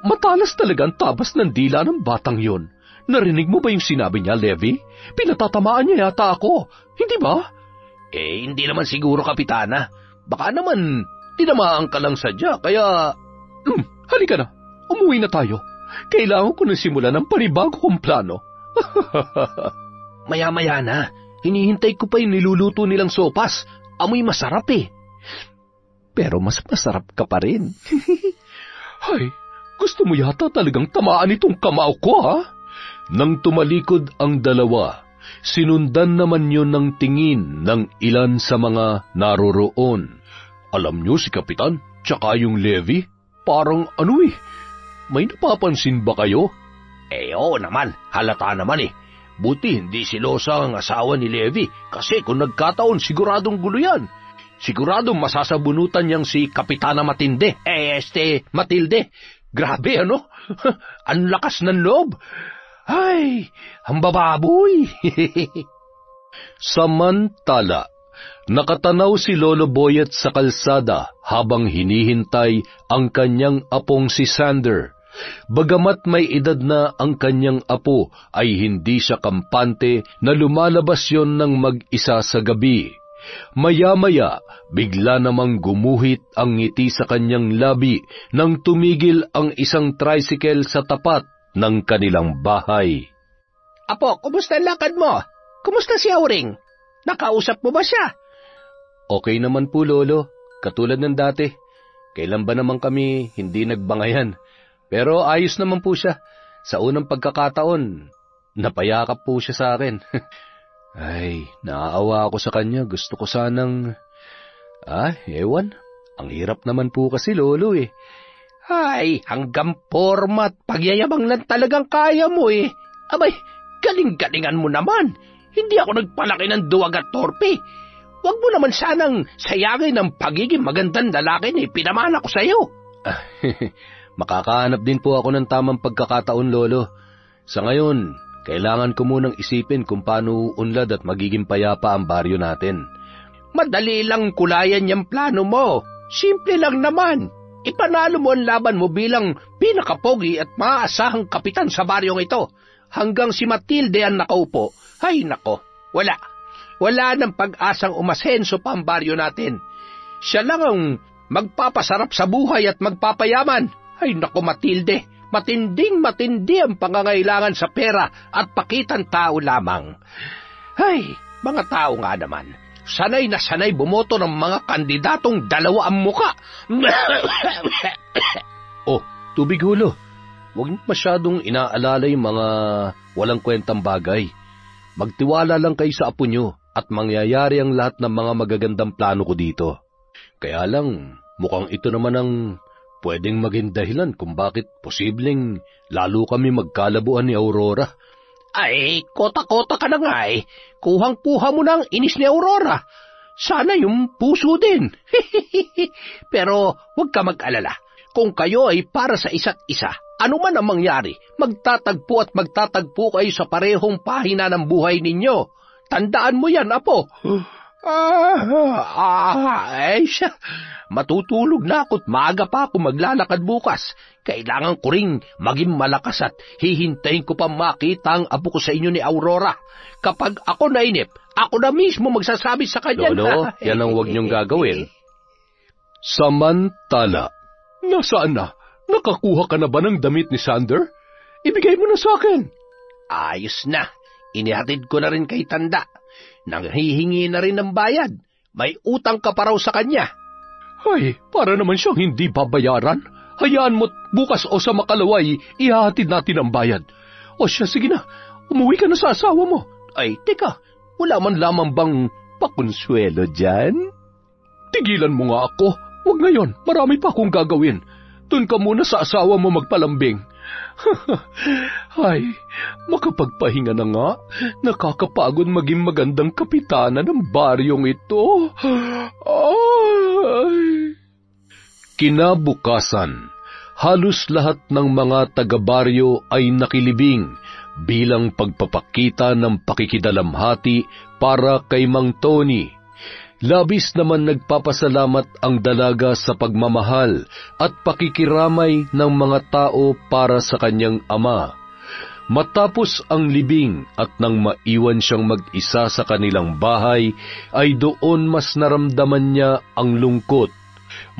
matalas talaga ang tabas ng dila ng batang yon. Narinig mo ba yung sinabi niya, Levi? Pinatatamaan niya yata ako, hindi ba? Hindi naman siguro, Kapitana. Baka naman tinamaan ka lang sadya, kaya... Halika na, umuwi na tayo. Kailangan ko na simulan ng panibago kong plano. Maya-maya na. Hinihintay ko pa yung niluluto nilang sopas. Amoy masarap eh. Pero mas masarap ka pa rin. Ay, gusto mo yata talagang tamaan itong kamao ko, ha? Nang tumalikod ang dalawa, sinundan naman yun ng tingin ng ilan sa mga naroroon. Alam niyo si Kapitan, tsaka yung Levi, parang may napapansin ba kayo? Oo naman, halata naman eh. Buti hindi silosa ang asawa ni Levi, kasi kung nagkataon siguradong gulo yan. Siguradong masasabunutan niyang si Kapitana Matinde, Matilde. Grabe ano? Ang lakas ng loob. Ay, ang bababoy. Samantala, nakatanaw si Lolo Boyet sa kalsada habang hinihintay ang kanyang apong si Sander. Bagamat may edad na ang kanyang apo, ay hindi siya kampante na lumalabas yon ng mag-isa sa gabi. Maya-maya, bigla namang gumuhit ang ngiti sa kanyang labi nang tumigil ang isang tricycle sa tapat ng kanilang bahay. Apo, kumusta ang lakad mo? Kumusta si Auring? Nakausap mo ba siya? Okay naman po, Lolo. Katulad ng dati. Kailan ba naman kami hindi nagbangayan? Pero ayos naman po siya. Sa unang pagkakataon, napayakap po siya sa akin. Ay, naaawa ako sa kanya. Gusto ko sanang... ewan. Ang hirap naman po kasi, Lolo eh. Ay, hanggang format, pagyayabang lang talagang kaya mo eh. Abay, galing-galingan mo naman. Hindi ako nagpalaki ng duwag at torpe. Huwag mo naman sanang sayangin ang pagiging magandang lalaki ni pinamana ko sa'yo. Makakahanap din po ako ng tamang pagkakataon, Lolo. Sa ngayon, kailangan ko munang isipin kung paano uunlad at magiging payapa ang baryo natin. Madali lang kulayan yung plano mo. Simple lang naman. Ipanalo mo ang laban mo bilang pinakapogi at maaasahang kapitan sa baryong ito. Hanggang si Matilde ang nakaupo, ay nako, wala. Wala ng pag-asang umasenso pa ang baryo natin. Siya lang ang magpapasarap sa buhay at magpapayaman. Ay nako, Matilde, matinding-matindi ang pangangailangan sa pera at pakitang tao lamang. Ay, mga tao nga naman. Sanay na sanay bumoto ng mga kandidatong dalawa ang muka. Oh, tubig, Hulo. Huwag niyo masyadong inaalala yung mga walang kwentang bagay. Magtiwala lang kayo sa apo niyo at mangyayari ang lahat ng mga magagandang plano ko dito. Kaya lang, mukhang ito naman ang pwedeng maging dahilan kung bakit posibleng lalo kami magkalabuan ni Aurora. Ay, kota-kota ka na nga eh. Kuhang-kuha mo na ang inis ni Aurora. Sana yung puso din. Pero huwag ka mag-alala. Kung kayo ay para sa isa't isa, ano man ang mangyari, magtatagpo at magtatagpo kayo sa parehong pahina ng buhay ninyo. Tandaan mo yan, apo. Ay siya, matutulog na ako't maaga pa ako maglalakad bukas. Kailangan ko ring maging malakas at hihintayin ko pa makita ang apo ko sa inyo ni Aurora. Kapag ako nainip, ako na mismo magsasabi sa kanya. Lolo, yan ang huwag niyong gagawin. Samantala, nasaan na? Nakakuha ka na ba ng damit ni Sander? Ibigay mo na sa akin. Ayos na. Inihatid ko na rin kay Tanda. Nanghihingi na rin ng bayad. May utang ka pa raw sa kanya. Ay, para naman siyang hindi babayaran. Hayaan mo't bukas o sa makalaway, ihahatid natin ang bayad. O siya, sige na. Umuwi ka na sa asawa mo. Ay, teka. Wala man lamang bang pakonsuelo dyan? Tigilan mo nga ako. Huwag ngayon. Marami pa akong gagawin. Doon ka muna sa asawa mo magpalambing. Ay, makapagpahinga na nga. Nakakapagod maging magandang kapitana ng baryong ito. Ay. Kinabukasan, halos lahat ng mga taga-baryo ay nakilibing bilang pagpapakita ng pakikidalamhati para kay Mang Tony. Labis naman nagpapasalamat ang dalaga sa pagmamahal at pakikiramay ng mga tao para sa kanyang ama. Matapos ang libing at nang maiwan siyang mag-isa sa kanilang bahay, ay doon mas naramdaman niya ang lungkot.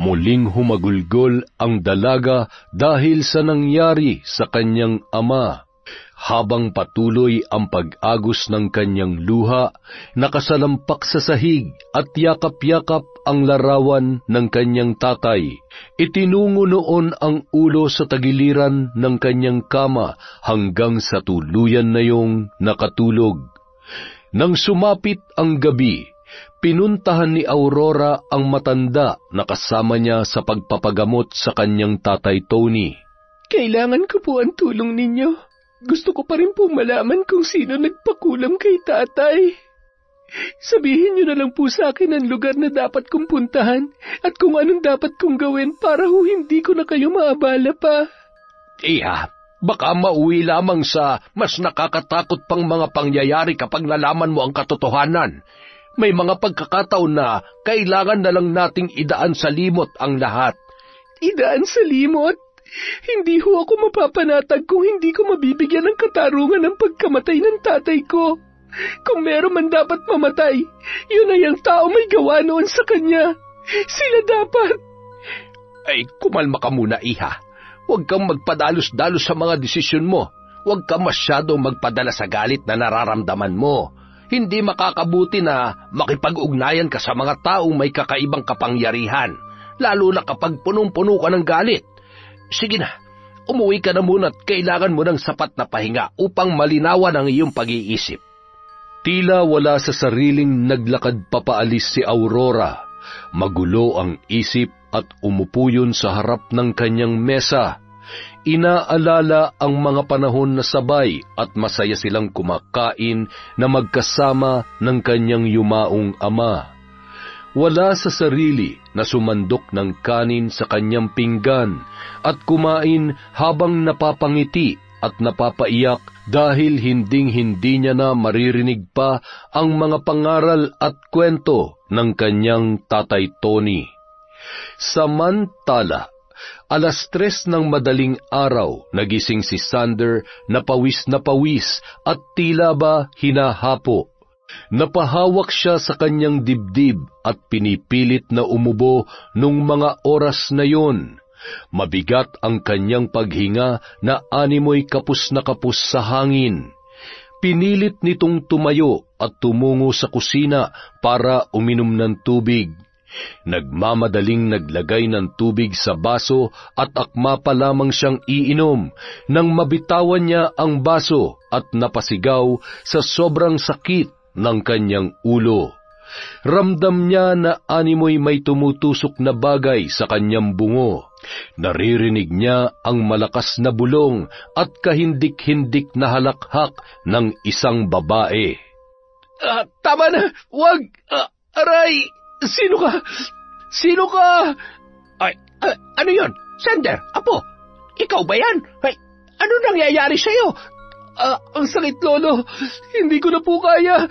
Muling humagulgol ang dalaga dahil sa nangyari sa kanyang ama. Habang patuloy ang pag-agos ng kanyang luha, nakasalampak sa sahig at yakap-yakap ang larawan ng kanyang tatay. Itinungo noon ang ulo sa tagiliran ng kanyang kama hanggang sa tuluyan na yung nakatulog. Nang sumapit ang gabi, pinuntahan ni Aurora ang matanda na kasama niya sa pagpapagamot sa kanyang tatay Tony. Kailangan ko po ang tulong ninyo. Gusto ko pa rin pong malaman kung sino nagpakulam kay tatay. Sabihin niyo na lang po sa akin ang lugar na dapat kong puntahan at kung anong dapat kong gawin para hindi ko na kayo maabala pa. Iha, baka mauwi lamang sa mas nakakatakot pang mga pangyayari kapag nalaman mo ang katotohanan. May mga pagkakataon na kailangan na lang nating idaan sa limot ang lahat. Idaan sa limot? Hindi ho ako mapapanatag kung hindi ko mabibigyan ng katarungan ng pagkamatay ng tatay ko. Kung meron man dapat mamatay, yun ay ang tao may gawa noon sa kanya. Sila dapat. Ay, kumalma ka muna, iha. Huwag kang magpadalos-dalos sa mga desisyon mo. Huwag kang masyadong magpadala sa galit na nararamdaman mo. hindi makakabuti na makipag-ugnayan ka sa mga taong may kakaibang kapangyarihan, lalo na kapag punong-puno ka ng galit. Sige na, umuwi ka na muna at kailangan mo ng sapat na pahinga upang malinawan ang iyong pag-iisip. Tila wala sa sariling naglakad papaalis si Aurora. Magulo ang isip at umupo yun sa harap ng kanyang mesa. Inaalala ang mga panahon na sabay at masaya silang kumakain na magkasama ng kanyang yumaong ama. Wala sa sarili na sumandok ng kanin sa kanyang pinggan at kumain habang napapangiti at napapaiyak dahil hinding-hindi niya na maririnig pa ang mga pangaral at kwento ng kanyang tatay Tony. Samantala, 3:00 ng madaling araw, nagising si Sander na pawis at tila ba hinahapo. Napahawak siya sa kanyang dibdib at pinipilit na umubo nung mga oras na yon. Mabigat ang kanyang paghinga na animoy kapus na kapus sa hangin. Pinilit nitong tumayo at tumungo sa kusina para uminom ng tubig. Nagmamadaling naglagay ng tubig sa baso at akma pa lamang siyang iinom nang mabitawan niya ang baso at napasigaw sa sobrang sakit ng kanyang ulo. Ramdam niya na animoy may tumutusok na bagay sa kanyang bungo. Naririnig niya ang malakas na bulong at kahindik-hindik na halakhak ng isang babae. Tama na! Wag! Aray! Sino ka? Sino ka? Ay, ano yon? Sander, apo, ikaw ba yan? Ay, ano nangyayari sa'yo? Ang sakit, Lolo. Hindi ko na po kaya.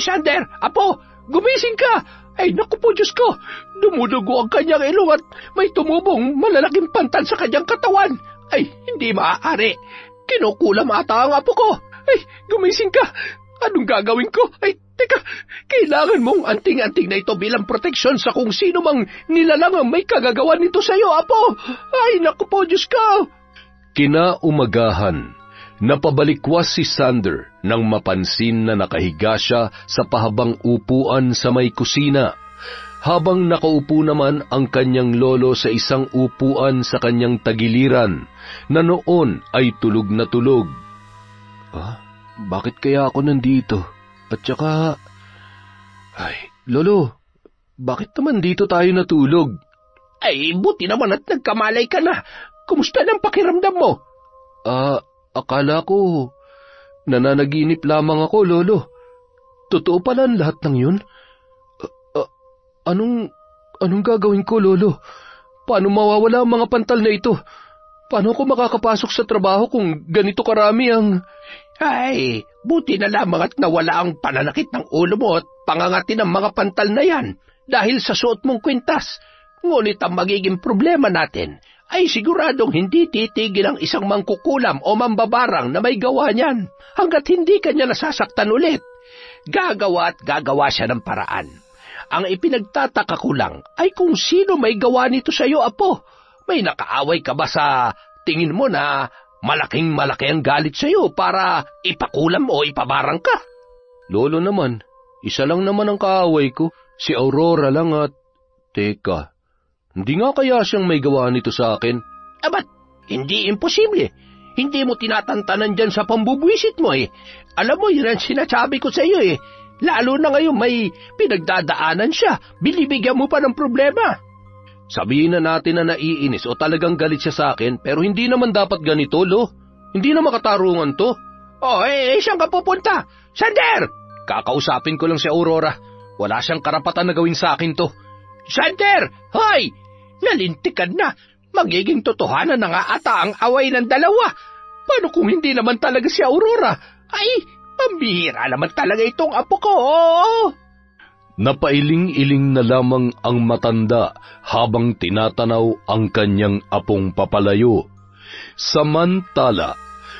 Sander, apo, gumising ka. Ay, naku po, Diyos ko. Dumudugo ang kanyang ilong at may tumubong malalaking pantal sa kanyang katawan. Ay, hindi maaari. Kinukulam ata ang apo ko. Ay, gumising ka. Anong gagawin ko? Ay, teka, kailangan mong anting-anting na ito bilang proteksyon sa kung sino mang nilalang ang may kagagawan nito sa iyo, apo. Ay, naku po, Diyos ko. Kinaumagahan, napabalikwas si Sander nang mapansin na nakahiga siya sa pahabang upuan sa may kusina, habang nakaupo naman ang kanyang lolo sa isang upuan sa kanyang tagiliran, na noon ay tulog na tulog. Bakit kaya ako nandito? At saka... Ay, Lolo, bakit naman dito tayo natulog? Ay, buti naman at nagkamalay ka na. Kumusta ng pakiramdam mo? Akala ko nananaginip lamang ako, Lolo. Totoo pala ang lahat ng yun? Anong gagawin ko, Lolo? Paano mawawala ang mga pantal na ito? Paano ako makakapasok sa trabaho kung ganito karami ang... Ay, buti na lamang at nawala ang pananakit ng ulo mo at pangangati ng mga pantal na yan dahil sa suot mong kwintas. Ngunit ang magiging problema natin ay siguradong hindi titigil ang isang mangkukulam o mambabarang na may gawa niyan hanggat hindi kanya nasasaktan ulit. Gagawa at gagawa siya ng paraan. Ang ipinagtataka ko lang ay kung sino may gawa nito sa iyo, apo. May nakaaway ka ba sa tingin mo na malaking-malaki ang galit sa iyo para ipakulam o ipabarang ka? Lolo naman, isa lang naman ang kaaway ko, si Aurora lang at... Teka, hindi nga kaya siyang may gawa nito sa akin? Ba't hindi imposible? Hindi mo tinatantanan dyan sa pambubwisit mo eh. Alam mo, yun ang sinasabi ko sa iyo eh. Lalo na ngayon may pinagdadaanan siya, binibigyan mo pa ng problema. Sabihin na natin na naiinis o talagang galit siya sa akin, pero hindi naman dapat ganito, Lo. Hindi na makatarungan to. Saan ka pupunta? Sander! Kakausapin ko lang si Aurora. Wala siyang karapatan na gawin sa akin to. Sander! Hoy! Nalintikan na. Magiging totohanan na nga ata ang away ng dalawa. Paano kung hindi naman talaga si Aurora? Ay, pambihira naman talaga itong apo ko. Napailing-iling na lamang ang matanda habang tinatanaw ang kanyang apong papalayo. Samantala,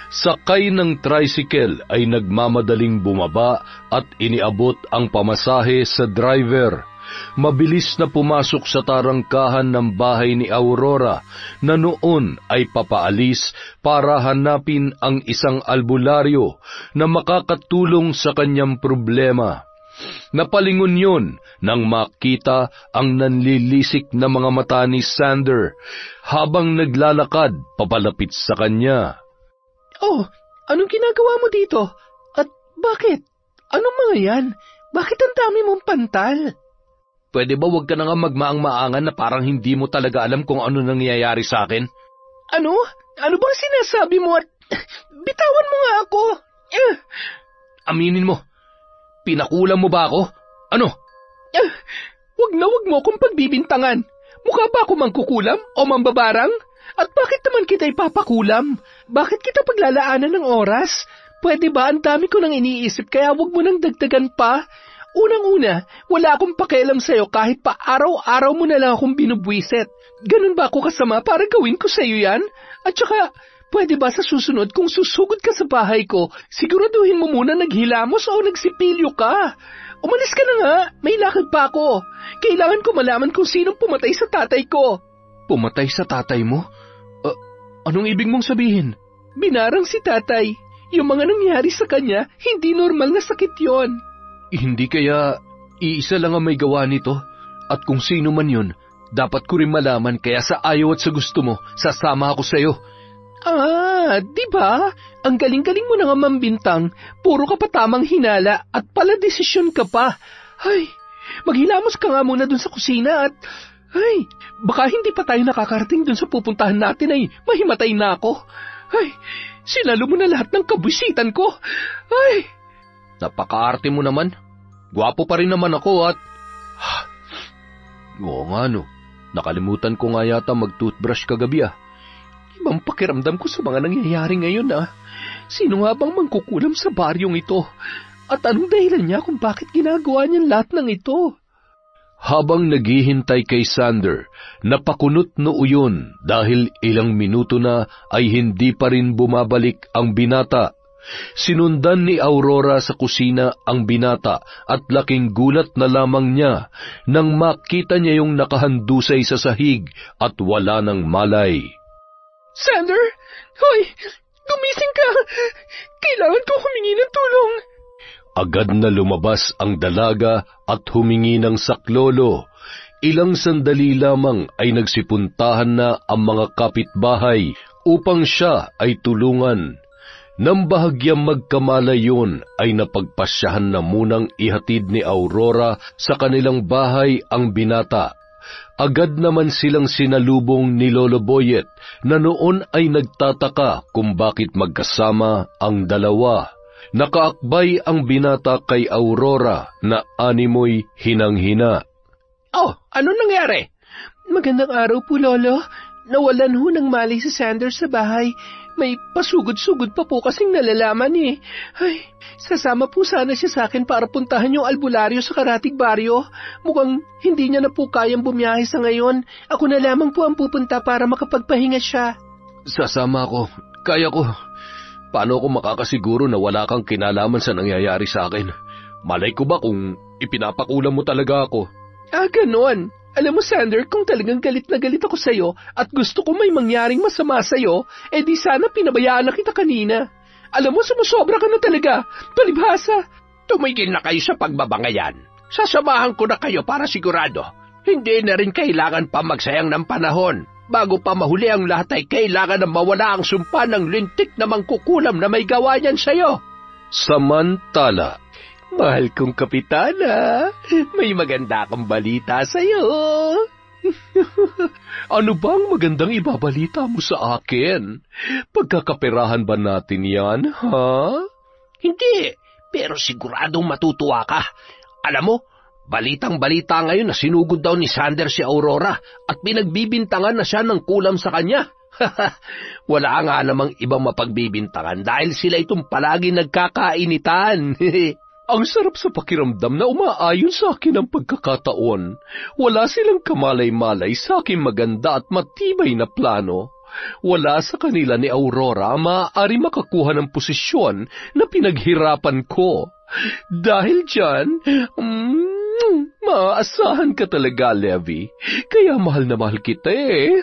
sakay ng tricycle ay nagmamadaling bumaba at iniabot ang pamasahe sa driver. mabilis na pumasok sa tarangkahan ng bahay ni Aurora na noon ay papaalis para hanapin ang isang albularyo na makakatulong sa kanyang problema. Napalingon yun nang makita ang nanlilisik na mga mata ni Sander habang naglalakad papalapit sa kanya. Oh, anong ginagawa mo dito? At bakit? Anong mga yan? Bakit ang dami mong pantal? Pwede ba wag ka na nga magmaang-maangan na parang hindi mo talaga alam kung ano nangyayari sa akin? Ano? Ano bang sinasabi mo at bitawan mo nga ako? Aminin mo, pinakulam mo ba ako? Ano? Wag mo akong pagbibintangan. Mukha ba ako mangkukulam o mambabarang? At bakit naman kita ipapakulam? Bakit kita paglalaanan ng oras? Pwede ba? Ang dami ko nang iniisip kaya wag mo nang dagdagan pa. Unang-una, wala akong pakialam sa'yo kahit pa araw-araw mo na lang akong binubwisit. Ganun ba ako kasama para gawin ko sa'yo yan? At saka, pwede ba sa susunod kung susugod ka sa bahay ko, siguraduhin mo muna naghilamos o nagsipilyo ka? Umalis ka na nga, may lakad pa ako. Kailangan ko malaman kung sinong pumatay sa tatay ko. Pumatay sa tatay mo? Anong ibig mong sabihin? Binarang si tatay. Yung mga nangyari sa kanya, hindi normal na sakit yon. Hindi kaya iisa lang ang may gawa nito? At kung sino man yun, dapat ko rin malaman kaya sa ayaw at sa gusto mo, sasama ako sa'yo. Di ba? Ang galing-galing mo na nga mambintang. Puro ka pa tamang hinala at pala desisyon ka pa. Ay, maghilamos ka nga muna dun sa kusina at... Ay, baka hindi pa tayo nakakarating dun sa pupuntahan natin ay mahimatay na ako. Ay, sinalo mo na lahat ng kabwisitan ko. Ay! Napakaarte mo naman. Gwapo pa rin naman ako at... Oo nga no, nakalimutan ko nga yata mag-toothbrush kagabi Ibang pakiramdam ko sa mga nangyayari ngayon Sino nga bang mangkukulam sa baryong ito? At anong dahilan niya kung bakit ginagawa niya lahat ng ito? Habang naghihintay kay Sander, napakunot noo yun dahil ilang minuto na ay hindi pa rin bumabalik ang binata. Sinundan ni Aurora sa kusina ang binata at laking gulat na lamang niya nang makita niya yung nakahandusay sa sahig at wala ng malay. Sander! Hoy! Gumising ka! Kailangan ko humingi ng tulong! Agad na lumabas ang dalaga at humingi ng saklolo. Ilang sandali lamang ay nagsipuntahan na ang mga kapitbahay upang siya ay tulungan. Nang bahagyang magkamala yun ay napagpasyahan na munang ihatid ni Aurora sa kanilang bahay ang binata. Agad naman silang sinalubong ni Lolo Boyet na noon ay nagtataka kung bakit magkasama ang dalawa. Nakaakbay ang binata kay Aurora na animoy hinang-hina. Oh, anong nangyari? Magandang araw po, Lolo. Nawalan ho ng malay si Sander sa bahay. May pasugod-sugod pa po kasing nalalaman Ay, sasama po sana siya sa akin para puntahan yung albularyo sa Karatig Baryo. Mukhang hindi niya na po kayang bumiyahe sa ngayon. Ako na lamang po ang pupunta para makapagpahinga siya. Sasama ako. Kaya ko. Paano ako makakasiguro na wala kang kinalaman sa nangyayari sa akin? Malay ko ba kung ipinapakulam mo talaga ako? Ganon. Alam mo, Sander, kung talagang galit na galit ako sa'yo at gusto ko may mangyaring masama sa'yo, di sana pinabayaan na kita kanina. Alam mo, sumusobra ka na talaga. Palibhasa. Tumigil na kayo sa pagbabangayan. Sasamahan ko na kayo para sigurado. Hindi na rin kailangan pa magsayang ng panahon. Bago pa mahuli ang lahat ay kailangan na mawala ang sumpa ng lintik na mangkukulam na may gawa niyan sa'yo. Samantala, mahal kong kapitana, may maganda akong balita sa'yo. Ano bang magandang ibabalita mo sa akin? Pagkakaperahan ba natin yan, ha? Hindi, pero siguradong matutuwa ka. Alam mo, balitang-balita ngayon na sinugod daw ni Sander si Aurora at pinagbibintangan na siya ng kulam sa kanya. Wala nga namang ibang mapagbibintangan dahil sila itong palagi nagkakainitan. Ang sarap sa pakiramdam na umaayon sa akin ang pagkakataon. Wala silang kamalay-malay sa aking maganda at matibay na plano. Wala sa kanila ni Aurora maaari makakuha ng posisyon na pinaghirapan ko. Dahil dyan, Maaasahan ka talaga, Levi. Kaya mahal na mahal kita eh.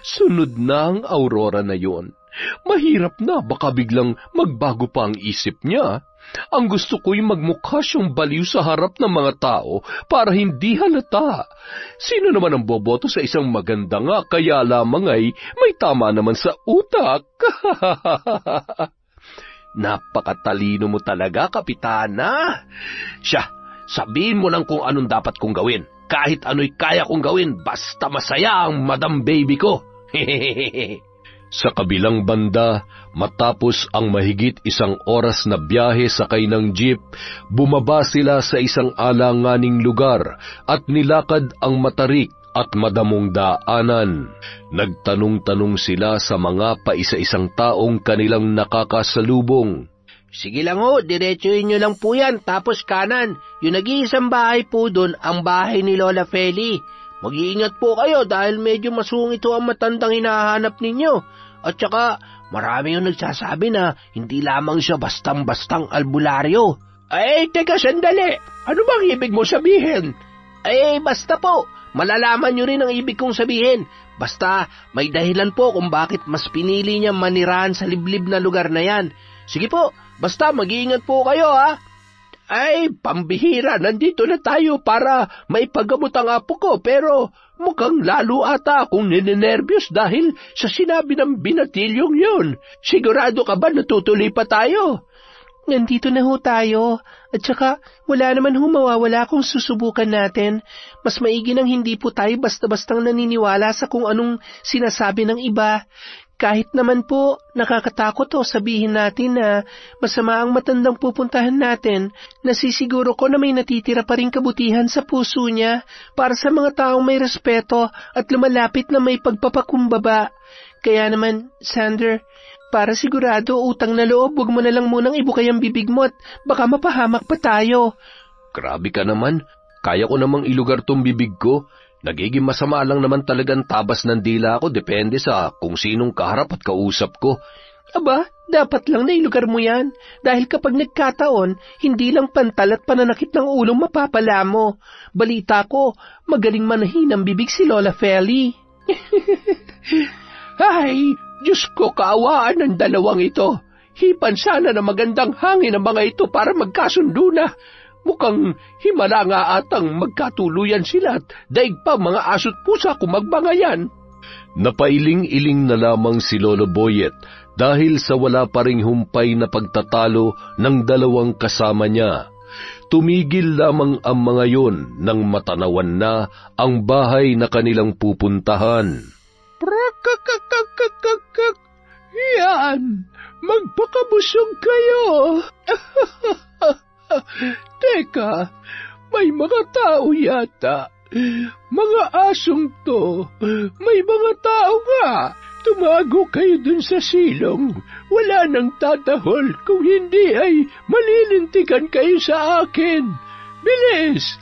Sunod na ang Aurora na yon. Mahirap na, baka biglang magbago pa ang isip niya. Ang gusto ko'y magmukha siyang baliw sa harap ng mga tao para hindi halata. Sino naman ang boboto sa isang maganda nga, kaya lamang ay may tama naman sa utak. Napakatalino mo talaga, Kapitana. Siya, sabihin mo lang kung anong dapat kong gawin. Kahit ano'y kaya kong gawin, basta masaya ang Madam Baby ko. Sa kabilang banda, matapos ang mahigit 1 oras na biyahe sakay ng jeep, bumaba sila sa isang alanganing lugar at nilakad ang matarik at madamong daanan. Nagtanong-tanong sila sa mga paisa-isang taong kanilang nakakasalubong. Sige lang ho, diretsuhin nyo lang po yan, tapos kanan. Yung nag-iisang bahay po doon, ang bahay ni Lola Feli. Mag-iingat po kayo dahil medyo masungit ho ang matandang hinahanap ninyo. At saka, marami yung nagsasabi na hindi lamang siya bastang-bastang albularyo. Ay, teka sandali. Ano bang ibig mo sabihin? Ay, basta po. Malalaman nyo rin ang ibig kong sabihin. Basta, may dahilan po kung bakit mas pinili niya manirahan sa liblib na lugar na yan. Sige po, basta mag-iingat po kayo ha. Ay, pambihira, nandito na tayo para maipagamot ang apo ko, pero mukhang lalo ata akong ninenervyos dahil sa sinabi ng binatilyong yun. Sigurado ka ba natutuloy pa tayo? Nandito na ho tayo, at saka wala naman ho mawawala kung susubukan natin. Mas maigi nang hindi po tayo basta-bastang naniniwala sa kung anong sinasabi ng iba. Kahit naman po, nakakatakot o sabihin natin na masama ang matandang pupuntahan natin, nasisiguro ko na may natitira pa rin kabutihan sa puso niya para sa mga taong may respeto at lumalapit na may pagpapakumbaba. Kaya naman, Sander, para sigurado utang na loob, huwag mo na lang munang ibukay ang bibig mo at baka mapahamak pa tayo. Grabe ka naman, kaya ko namang ilugar tong bibig ko. Nagiging masama lang naman talagang tabas ng dila ko, depende sa kung sinong kaharap at kausap ko. Aba, dapat lang na ilugar mo yan, dahil kapag nagkataon, hindi lang pantal at pananakit ng ulong mapapala mo. Balita ko, magaling manahin ang bibig si Lola Feli. Ay, Diyos ko, kaawaan ng dalawang ito. Hipan sana na magandang hangin ang mga ito para magkasundo na. Mukhang himala nga atang magkatuluyan sila at daig pa mga aso't pusa kung magbangayan. Napailing-iling na lamang si Lolo Boyet dahil sa wala pa ring humpay na pagtatalo ng dalawang kasama niya. Tumigil lamang ang mga yon nang matanawan na ang bahay na kanilang pupuntahan. Prakakakakakakak! Yan! Magpakabusog kayo! Teka, may mga tao yata. Mga asong to, may mga tao nga. Tumago kayo dun sa silong. Wala nang tatahol, kung hindi ay malilintikan kayo sa akin. Bilis!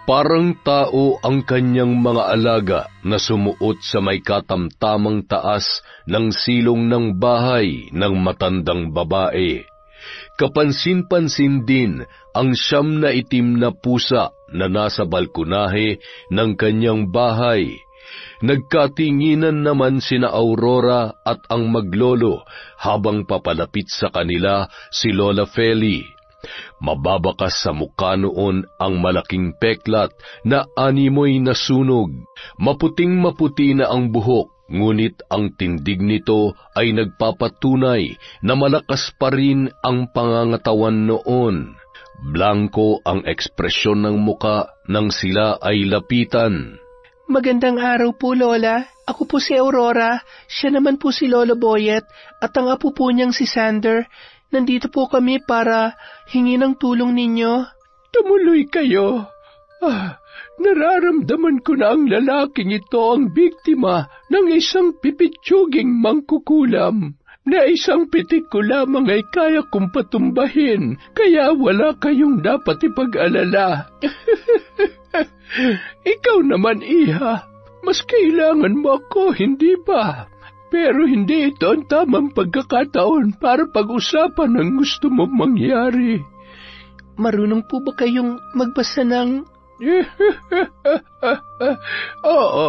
Parang tao ang kanyang mga alaga na sumuot sa may katamtamang taas ng silong ng bahay ng matandang babae. Kapansin-pansin din ang 9 na itim na pusa na nasa balkonahe ng kanyang bahay. Nagkatinginan naman sina Aurora at ang maglolo habang papalapit sa kanila si Lola Feli. Mababakas sa mukha noon ang malaking peklat na animoy nasunog. Maputing-maputi na ang buhok, ngunit ang tindig nito ay nagpapatunay na malakas pa rin ang pangangatawan noon. Blanko ang ekspresyon ng muka nang sila ay lapitan. Magandang araw po, Lola. Ako po si Aurora. Siya naman po si Lolo Boyet at ang apo po niyang si Sander. Nandito po kami para hingi ng tulong ninyo. Tumuloy kayo. Nararamdaman ko na ang lalaking ito ang biktima ng isang pipitsuging mangkukulam. Na isang pitik ko lamang ay kaya kong patumbahin, kaya wala kayong dapat ipag-alala. Ikaw naman, Iha, mas kailangan mo ako, hindi ba? Pero hindi ito ang tamang pagkakataon para pag-usapan ang gusto mong mangyari. marunong po ba kayong magbasa ng... Oo,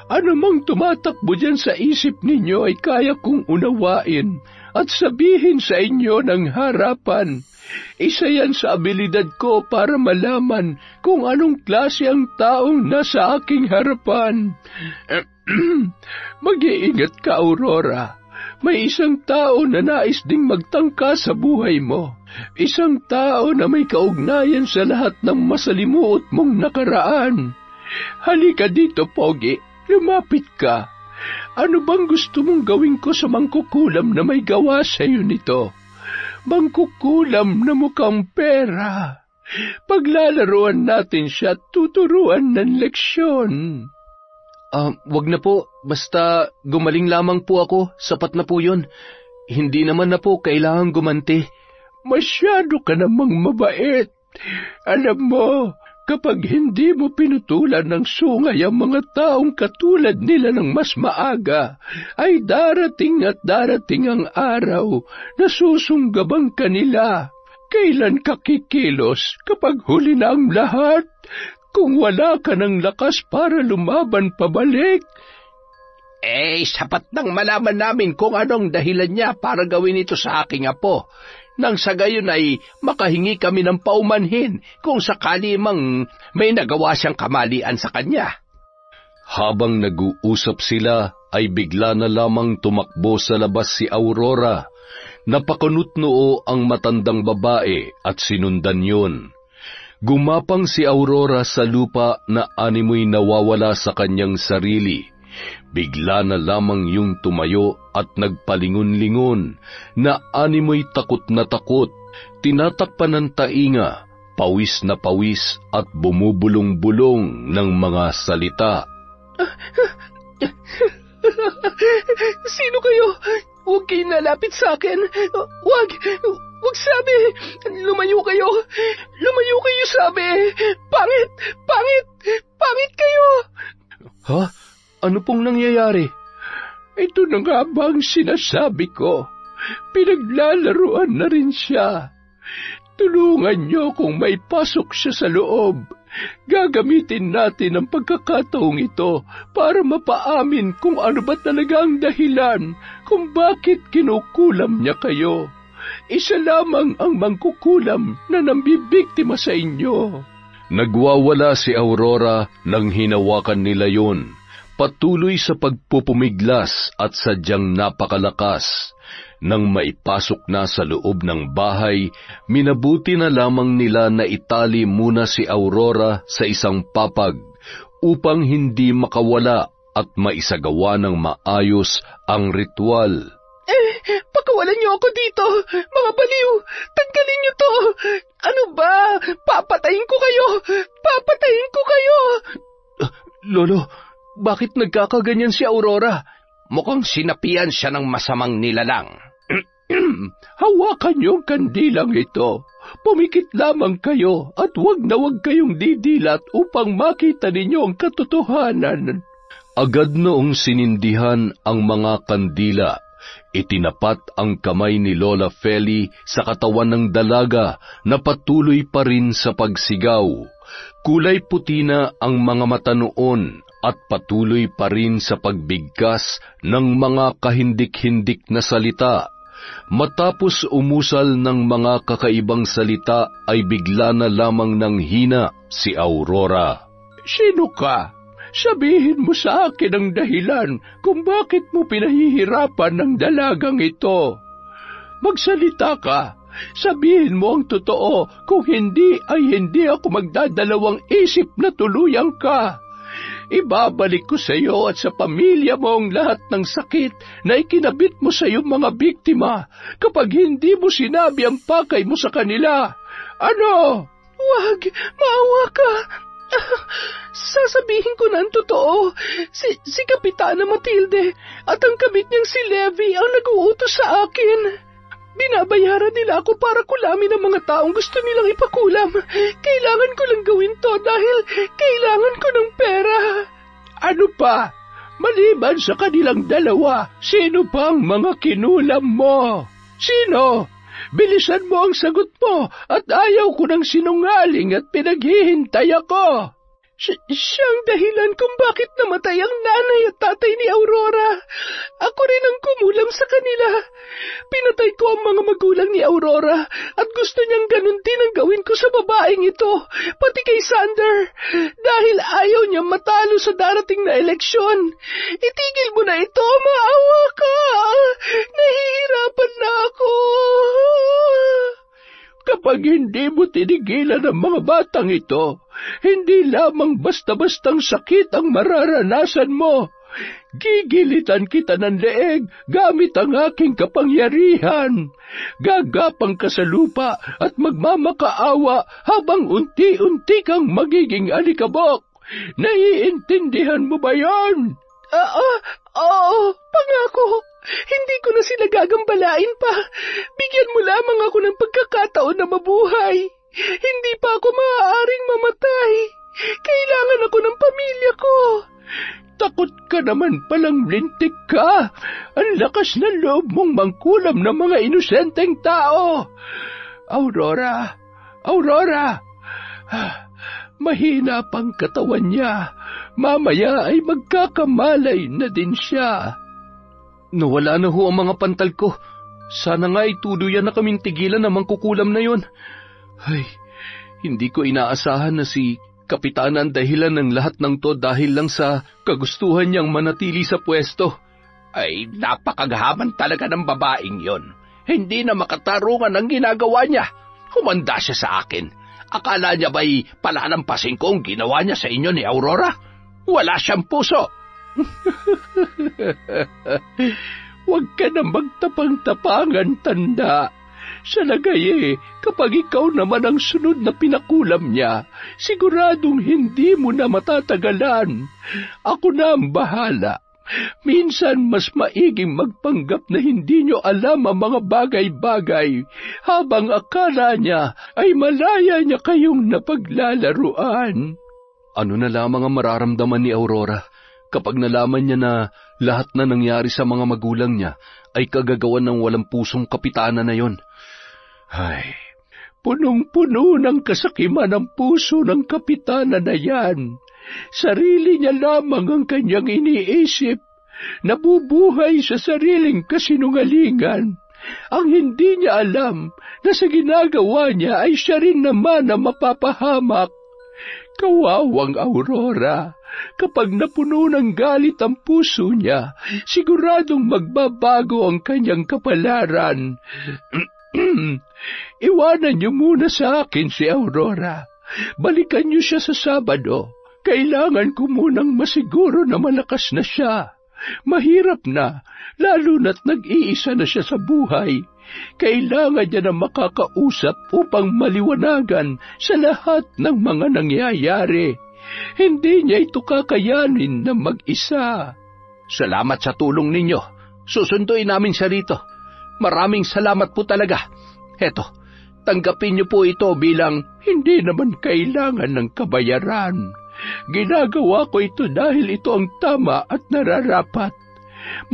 anumang tumatakbo dyan sa isip ninyo ay kaya kong unawain at sabihin sa inyo ng harapan. Isa yan sa abilidad ko para malaman kung anong klase ang taong nasa aking harapan. Mag-iingat ka, Aurora. May isang tao na nais ding magtangka sa buhay mo. Isang tao na may kaugnayan sa lahat ng masalimuot mong nakaraan. Halika dito, Pogi. Lumapit ka. Ano bang gusto mong gawin ko sa mangkukulam na may gawa sa iyo nito? Mangkukulam na mukhang pera. Paglalaruan natin siya, tuturuan ng leksyon. Wag na po. Basta gumaling lamang po ako. Sapat na po yun. Hindi naman na po kailangang gumanti. Masyado ka namang mabait. Alam mo, kapag hindi mo pinutulan ng sungay ang mga taong katulad nila ng mas maaga, ay darating at darating ang araw na susunggabang kanila. Kailan ka kikilos kapag huli na ang lahat? Kung wala ka ng lakas para lumaban pabalik? Sapat nang malaman namin kung anong dahilan niya para gawin ito sa aking apo. Nang sa gayon ay makahingi kami ng paumanhin kung sakali mang may nagawa siyang kamalian sa kanya. Habang nag-uusap sila, ay bigla na lamang tumakbo sa labas si Aurora. Napakunot-noo ang matandang babae at sinundan yun. Gumapang si Aurora sa lupa na animoy nawawala sa kanyang sarili. Bigla na lamang yung tumayo at nagpalingon-lingon na animoy takot na takot. Tinatakpan ng tainga, pawis na pawis at bumubulong-bulong ng mga salita. Sino kayo? Huwag kayo nalapit sa akin. Huwag sabi. Lumayo kayo. Lumayo kayo, sabi. Pangit kayo. Ha? Ano pong nangyayari? Ito na nga ba ang sinasabi ko? Pinaglalaruan na rin siya. Tulungan niyo kung may pasok siya sa loob. Gagamitin natin ang pagkakataong ito para mapaamin kung ano ba talaga ang dahilan kung bakit kinukulam niya kayo. Isa lamang ang mangkukulam na nambibiktima sa inyo. Nagwawala si Aurora nang hinawakan nila yun. Patuloy sa pagpupumiglas at sadyang napakalakas. Nang maipasok na sa loob ng bahay, minabuti na lamang nila na itali muna si Aurora sa isang papag upang hindi makawala at maisagawa ng maayos ang ritual. Pakawalan niyo ako dito, mga baliw! Tanggalin niyo to! Ano ba? Papatayin ko kayo! Lolo, bakit nagkakaganyan si Aurora? Mukhang sinapian siya ng masamang nilalang. Hawakan niyo ang kandilang ito. Pumikit lamang kayo at wag kayong didilat upang makita ninyo ang katotohanan. Agad noong sinindihan ang mga kandila, itinapat ang kamay ni Lola Feli sa katawan ng dalaga na patuloy pa rin sa pagsigaw. Kulay puti na ang mga mata noon at patuloy pa rin sa pagbigkas ng mga kahindik-hindik na salita. Matapos umusal ng mga kakaibang salita ay bigla na lamang nanghina si Aurora. Sino ka? Sabihin mo sa akin ang dahilan kung bakit mo pinahihirapan ng dalagang ito. Magsalita ka. Sabihin mo ang totoo, kung hindi ay hindi ako magdadalawang isip na tuluyan ka. Ibabalik ko sa iyo at sa pamilya mo ang lahat ng sakit na ikinabit mo sa iyong mga biktima kapag hindi mo sinabi ang pakay mo sa kanila. Ano? Wag, maawa ka. Sasabihin ko na ang totoo. Si Kapitana Matilde at ang kabit niyang si Levi ang nag-uutos sa akin. Binabayaran nila ako para kulamin ang mga taong gusto nilang ipakulam. Kailangan ko lang gawin to dahil kailangan ko ng pera. Ano pa? Maliban sa kanilang dalawa, sino pang mga kinulam mo? Sino? Bilisan mo ang sagot mo at ayaw ko ng sinungaling at pinaghihintay ako. Siya ang dahilan kung bakit namatay ang nanay at tatay ni Aurora. Ako rin ang kumulam sa kanila. Pinatay ko ang mga magulang ni Aurora at gusto niyang ganun din ang gawin ko sa babaeng ito, pati kay Sander, dahil ayaw niya matalo sa darating na eleksyon. Itigil mo na ito, maawa ka. Nahihirapan na ako. Kapag hindi mo tinigilan ang mga batang ito, hindi lamang basta-bastang sakit ang mararanasan mo. Gigilitan kita ng leeg gamit ang aking kapangyarihan. Gagapang ka sa lupa at magmamakaawa habang unti-unti kang magiging alikabok. Naiintindihan mo ba yan? Oo, pangako. Hindi ko na sila gagambalain pa. Bigyan mo lamang ako ng pagkakataon na mabuhay. Hindi pa ako maaaring mamatay. Kailangan ako ng pamilya ko. Takot ka naman palang lintik ka. Ang lakas ng loob mong mangkulam ng mga inosenteng tao. Aurora! Mahina pang katawan niya. Mamaya ay magkakamalay na din siya. Nawala na ho ang mga pantal ko. Sana nga ay tuluyan na kaming tigilan na mangkukulam na yon. Ay, hindi ko inaasahan na si Kapitana ang dahilan ng lahat ng to dahil lang sa kagustuhan niyang manatili sa pwesto. Ay, napakaghaman talaga ng babaeng yon. Hindi na makatarungan ang ginagawa niya. Humanda siya sa akin. Akala niya ba'y palalampasin ko ang ginawa niya sa inyo ni Aurora? Wala siyang puso. Huwag ka na magtapang-tapangan, tanda. Sa lagay kapag ikaw naman ang sunod na pinakulam niya, siguradong hindi mo na matatagalan. Ako na ang bahala. Minsan mas maiging magpanggap na hindi nyo alam ang mga bagay-bagay, habang akala niya ay malaya niya kayong napaglalaruan. Ano na lamang ang mararamdaman ni Aurora kapag nalaman niya na lahat na nangyari sa mga magulang niya ay kagagawan ng walang pusong kapitana na yon? Ay, punong-puno ng kasakiman ang puso ng kapitana na yan. Sarili niya lamang ang kanyang iniisip. Nabubuhay sa sariling kasinungalingan. Ang hindi niya alam na sa ginagawa niya ay siya rin naman ang mapapahamak. Kawawang Aurora, kapag napuno ng galit ang puso niya, siguradong magbabago ang kanyang kapalaran. Iwanan niyo muna sa akin si Aurora. Balikan niyo siya sa Sabado. Kailangan ko munang masiguro na malakas na siya. Mahirap na, lalo na't nag-iisa na siya sa buhay. Kailangan niya na makakausap upang maliwanagan sa lahat ng mga nangyayari. Hindi niya ito kakayanin na mag-isa. Salamat sa tulong ninyo. Susunduin namin siya rito. Maraming salamat po talaga. Heto, tanggapin niyo po ito bilang hindi naman kailangan ng kabayaran. Ginagawa ko ito dahil ito ang tama at nararapat.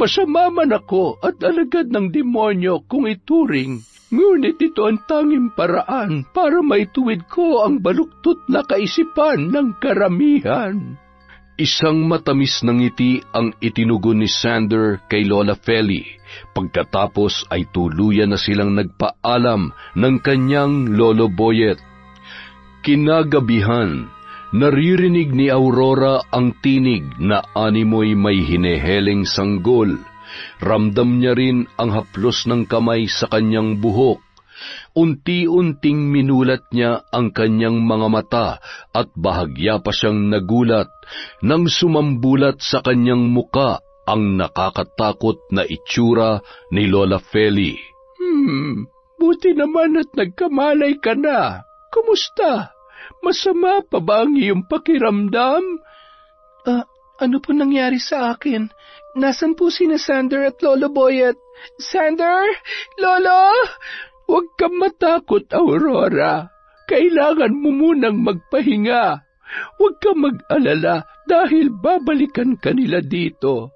Masama man ako at alagad ng demonyo kung ituring, ngunit ito ang tanging paraan para maituwid ko ang baluktot na kaisipan ng karamihan. Isang matamis na ngiti ang itinugon ni Sander kay Lola Feli. Pagkatapos ay tuluyan na silang nagpaalam ng kanyang Lolo Boyet. Kinagabihan, naririnig ni Aurora ang tinig na animoy may hineheleng sanggol. Ramdam niya rin ang haplos ng kamay sa kanyang buhok. Unti-unting minulat niya ang kanyang mga mata at bahagya pa siyang nagulat nang sumambulat sa kanyang muka ang nakakatakot na itsura ni Lola Feli. Buti naman at nagkamalay ka na. Kumusta? Masama pa ba ang iyong pakiramdam? Ano po nangyari sa akin? Nasaan po sina Sander at Lolo Boyet? Sander? Lolo? Huwag kang matakot, Aurora. Kailangan mo munang magpahinga. Huwag kang mag-alala dahil babalikan ka nila dito.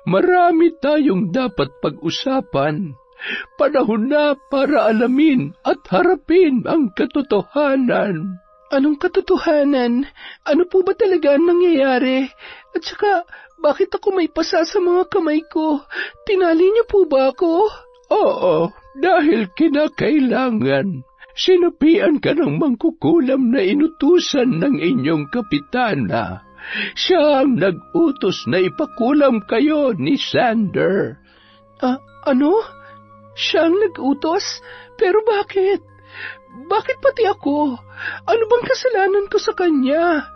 Marami tayong dapat pag-usapan. Panahon na para alamin at harapin ang katotohanan. Anong katotohanan? Ano po ba talaga ang nangyayari? At saka, bakit ako may pasa sa mga kamay ko? Tinali niyo po ba ako? Oo, dahil kinakailangan. Sinapian ka ng mangkukulam na inutusan ng inyong kapitana. Siya ang nag-utos na ipakulam kayo ni Sander. Ano? Siya ang nag-utos? Pero bakit? Bakit pati ako? Ano bang kasalanan ko sa kanya?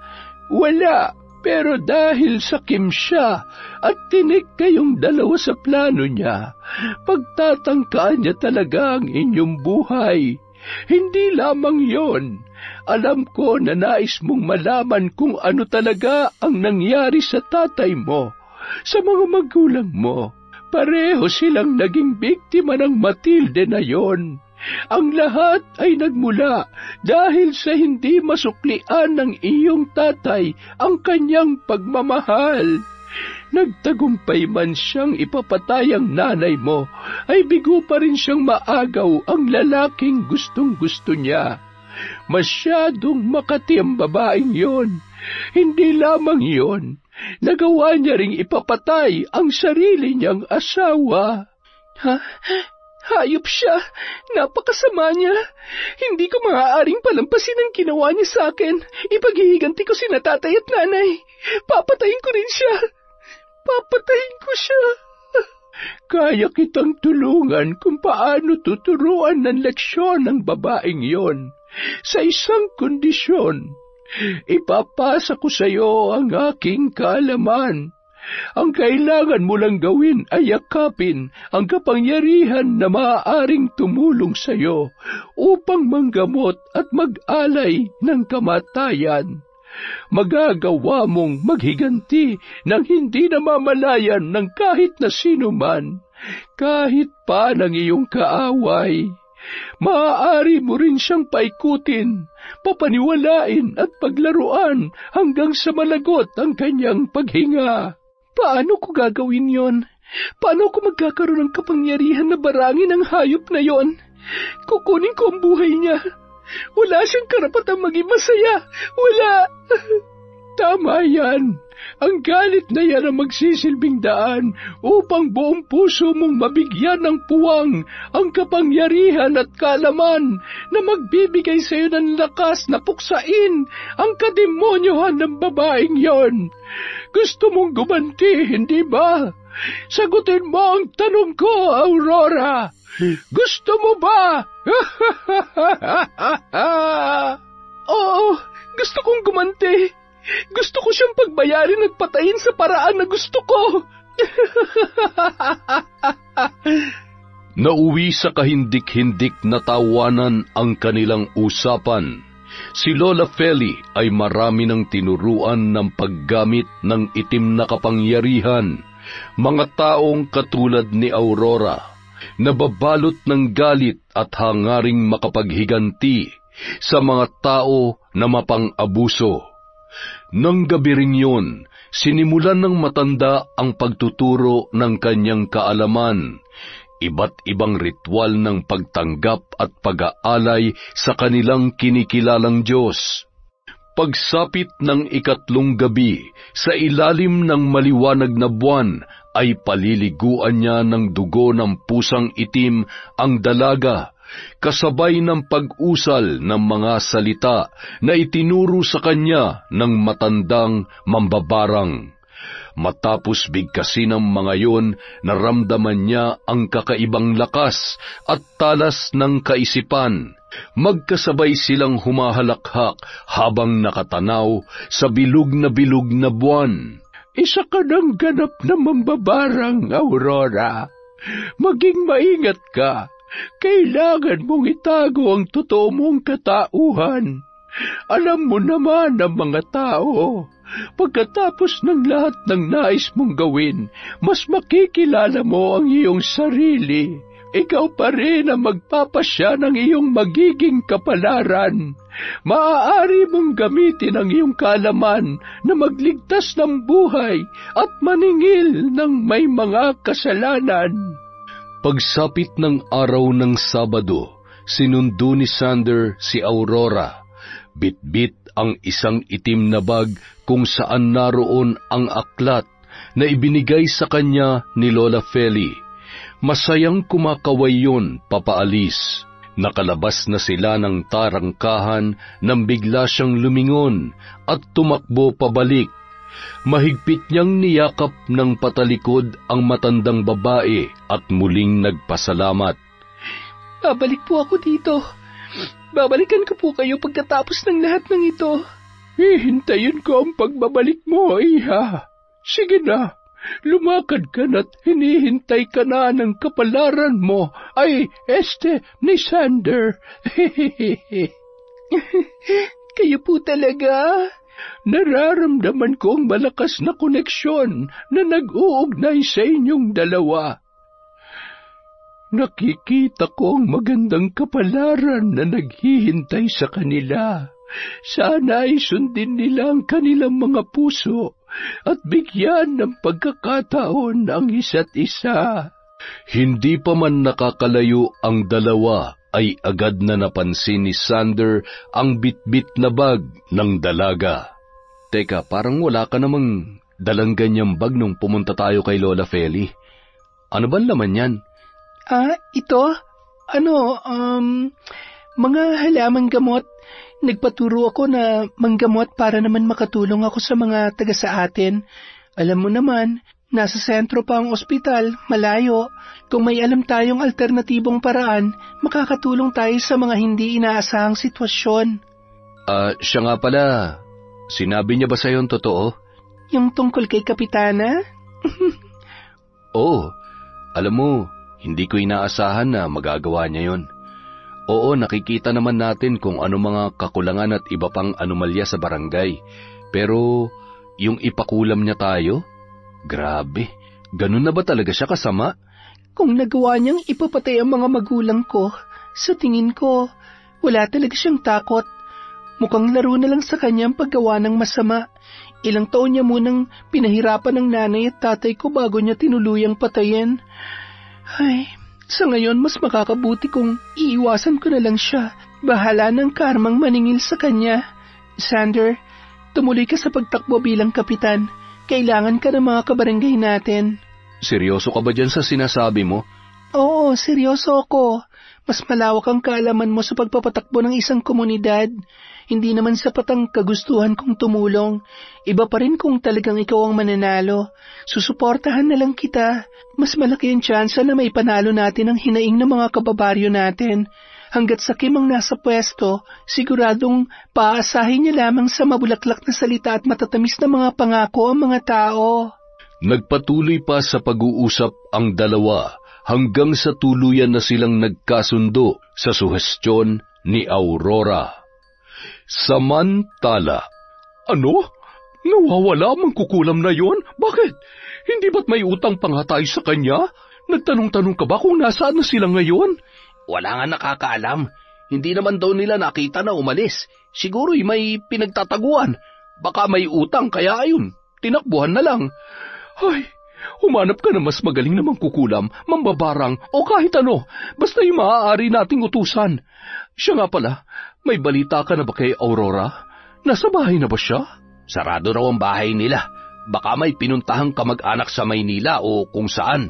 Wala, pero dahil sakim siya at tinik kayong dalawa sa plano niya, pagtatangkaan niya talaga ang inyong buhay. Hindi lamang yon. Alam ko na nais mong malaman kung ano talaga ang nangyari sa tatay mo, sa mga magulang mo. Pareho silang naging biktima ng Matilde na yon. Ang lahat ay nagmula dahil sa hindi masuklian ng iyong tatay ang kanyang pagmamahal. Nagtagumpay man siyang ipapatay ang nanay mo, ay bigo pa rin siyang maagaw ang lalaking gustong-gusto niya. Masyadong makati ang babaeng yon. Hindi lamang yon, nagawa niya ring ipapatay ang sarili niyang asawa. Ha? Hayop siya. Napakasama niya. Hindi ko maaaring palampasin ang ginawa niya sa akin. Ipaghihiganti ko sina tatay at nanay. Papatayin ko rin siya. Papatayin ko siya. Kaya kitang tulungan kung paano tuturuan ng leksyon ng babaeng yon. Sa isang kondisyon, ipapasa ko sa iyo ang aking kaalaman. Ang kailangan mo lang gawin ay yakapin ang kapangyarihan na maaaring tumulong sa iyo upang manggamot at mag-alay ng kamatayan. Magagawa mong maghiganti ng hindi namamalayan ng kahit na sino man, kahit pa ng iyong kaaway. Maaari mo rin siyang paikutin, papaniwalain at paglaruan hanggang sa malagot ang kanyang paghinga. Paano ko gagawin yon? Paano ko magkakaroon ng kapangyarihan na barangin ang hayop na yon? Kukunin ko ang buhay niya. Wala siyang karapatang maging masaya. Wala. Tama yan. Ang galit na yan ang magsisilbing daan upang buong puso mong mabigyan ng puwang ang kapangyarihan at kaalaman na magbibigay sa iyo ng lakas na puksain ang kademonyohan ng babaeng yon. Gusto mong gumanti, hindi ba? Sagutin mo ang tanong ko, Aurora. Gusto mo ba? Oo, gusto kong gumanti. Gusto ko siyang pagbayarin at patayin sa paraan na gusto ko. Nauwi sa kahindik-hindik na tawanan ang kanilang usapan. Si Lola Feli ay marami ng tinuruan ng paggamit ng itim na kapangyarihan, mga taong katulad ni Aurora, nababalot ng galit at hangaring makapaghiganti sa mga tao na mapang-abuso. Nang gabi ring yun, sinimulan ng matanda ang pagtuturo ng kanyang kaalaman, iba't ibang ritual ng pagtanggap at pag-aalay sa kanilang kinikilalang Diyos. Pagsapit ng 3 gabi, sa ilalim ng maliwanag na buwan, ay paliliguan niya ng dugo ng pusang itim ang dalaga, kasabay ng pag-usal ng mga salita na itinuro sa kanya ng matandang mambabarang. Matapos bigkasin ng mga yon, naramdaman niya ang kakaibang lakas at talas ng kaisipan. Magkasabay silang humahalakhak habang nakatanaw sa bilog na buwan. Isa ka ng ganap na mambabarang, Aurora. Maging maingat ka. Kailangan mong itago ang totoo mong katauhan. Alam mo naman ang mga tao, pagkatapos ng lahat ng nais mong gawin, mas makikilala mo ang iyong sarili. Ikaw pa rin ang magpapasya ng iyong magiging kapalaran. Maaari mong gamitin ang iyong kaalaman na magligtas ng buhay at maningil ng may mga kasalanan. Pagsapit ng araw ng Sabado, sinundo ni Sander si Aurora. Bitbit ang isang itim na bag kung saan naroon ang aklat na ibinigay sa kanya ni Lola Feli. Masayang kumakaway yun papaalis. Nakalabas na sila ng tarangkahan nang bigla siyang lumingon at tumakbo pabalik. Mahigpit niyang niyakap ng patalikod ang matandang babae at muling nagpasalamat. Babalik po ako dito. Babalikan ko po kayo pagkatapos ng lahat ng ito. Hihintayin ko ang pagbabalik mo, Iha. Sige na, lumakad ka na't hinihintay ka na ng kapalaran mo, ay ni Sander. Kayo po talaga? Nararamdaman ko ang malakas na koneksyon na nag-uugnay sa inyong dalawa. Nakikita ko ang magandang kapalaran na naghihintay sa kanila. Sana ay sundin nila ang kanilang mga puso at bigyan ng pagkakataon ang isa't isa. Hindi pa man nakakalayo ang dalawa ay agad na napansin ni Sander ang bitbit na bag ng dalaga. Teka, parang wala ka namang dalang ganyang bag nung pumunta tayo kay Lola Feli. Ano ba laman yan? Ito? Mga halamang gamot. Nagpaturo ako na manggamot para naman makatulong ako sa mga taga sa atin. Alam mo naman, nasa sentro pa ang ospital, malayo. Kung may alam tayong alternatibong paraan, makakatulong tayo sa mga hindi inaasahang sitwasyon. Siya nga pala, sinabi niya ba sa'yo ang totoo? Yung tungkol kay Kapitana? Oo, alam mo, hindi ko inaasahan na magagawa niya yon. Oo, nakikita naman natin kung ano mga kakulangan at iba pang anomalya sa barangay. Pero, yung ipakulam niya tayo? Grabe, ganun na ba talaga siya kasama? Kung nagawa niyang ipapatay ang mga magulang ko, sa tingin ko, wala talaga siyang takot. Mukhang laro na lang sa kanya ang paggawa ng masama. Ilang taon niya munang pinahirapan ng nanay at tatay ko bago niya tinuluyang patayin. Ay, sa ngayon mas makakabuti kung iiwasan ko na lang siya. Bahala ng karmang maningil sa kanya. Sander, tumuloy ka sa pagtakbo bilang kapitan. Kailangan ka ng mga kabarangay natin. Seryoso ka ba dyan sa sinasabi mo? Oo, seryoso ako. Mas malawak ang kaalaman mo sa pagpapatakbo ng isang komunidad. Hindi naman sapat ang kagustuhan kong tumulong. Iba pa rin kung talagang ikaw ang mananalo. Susuportahan na lang kita. Mas malaki ang tsansa na may panalo natin ang hinaing ng mga kababaryo natin. Hanggat sa Kim ang nasa pwesto, siguradong paasahin niya lamang sa mabulaklak na salita at matatamis na mga pangako ang mga tao. Nagpatuloy pa sa pag-uusap ang dalawa hanggang sa tuluyan na silang nagkasundo sa suhestyon ni Aurora. Samantala, ano? Nawawala ang kukulam na yon? Bakit? Hindi ba't may utang pa nga tayo sa kanya? Nagtanong-tanong ka ba kung nasaan na sila ngayon? Wala nga nakakaalam. Hindi naman daw nila nakita na umalis. Siguro'y may pinagtataguan. Baka may utang kaya ayun, tinakbuhan na lang. Ay, humanap ka na mas magaling na mangkukulam, mambabarang o kahit ano. Basta yung maaari nating utusan. Siya nga pala, may balita ka na ba kay Aurora? Nasa bahay na ba siya? Sarado raw ang bahay nila. Baka may pinuntahang kamag-anak sa Maynila o kung saan.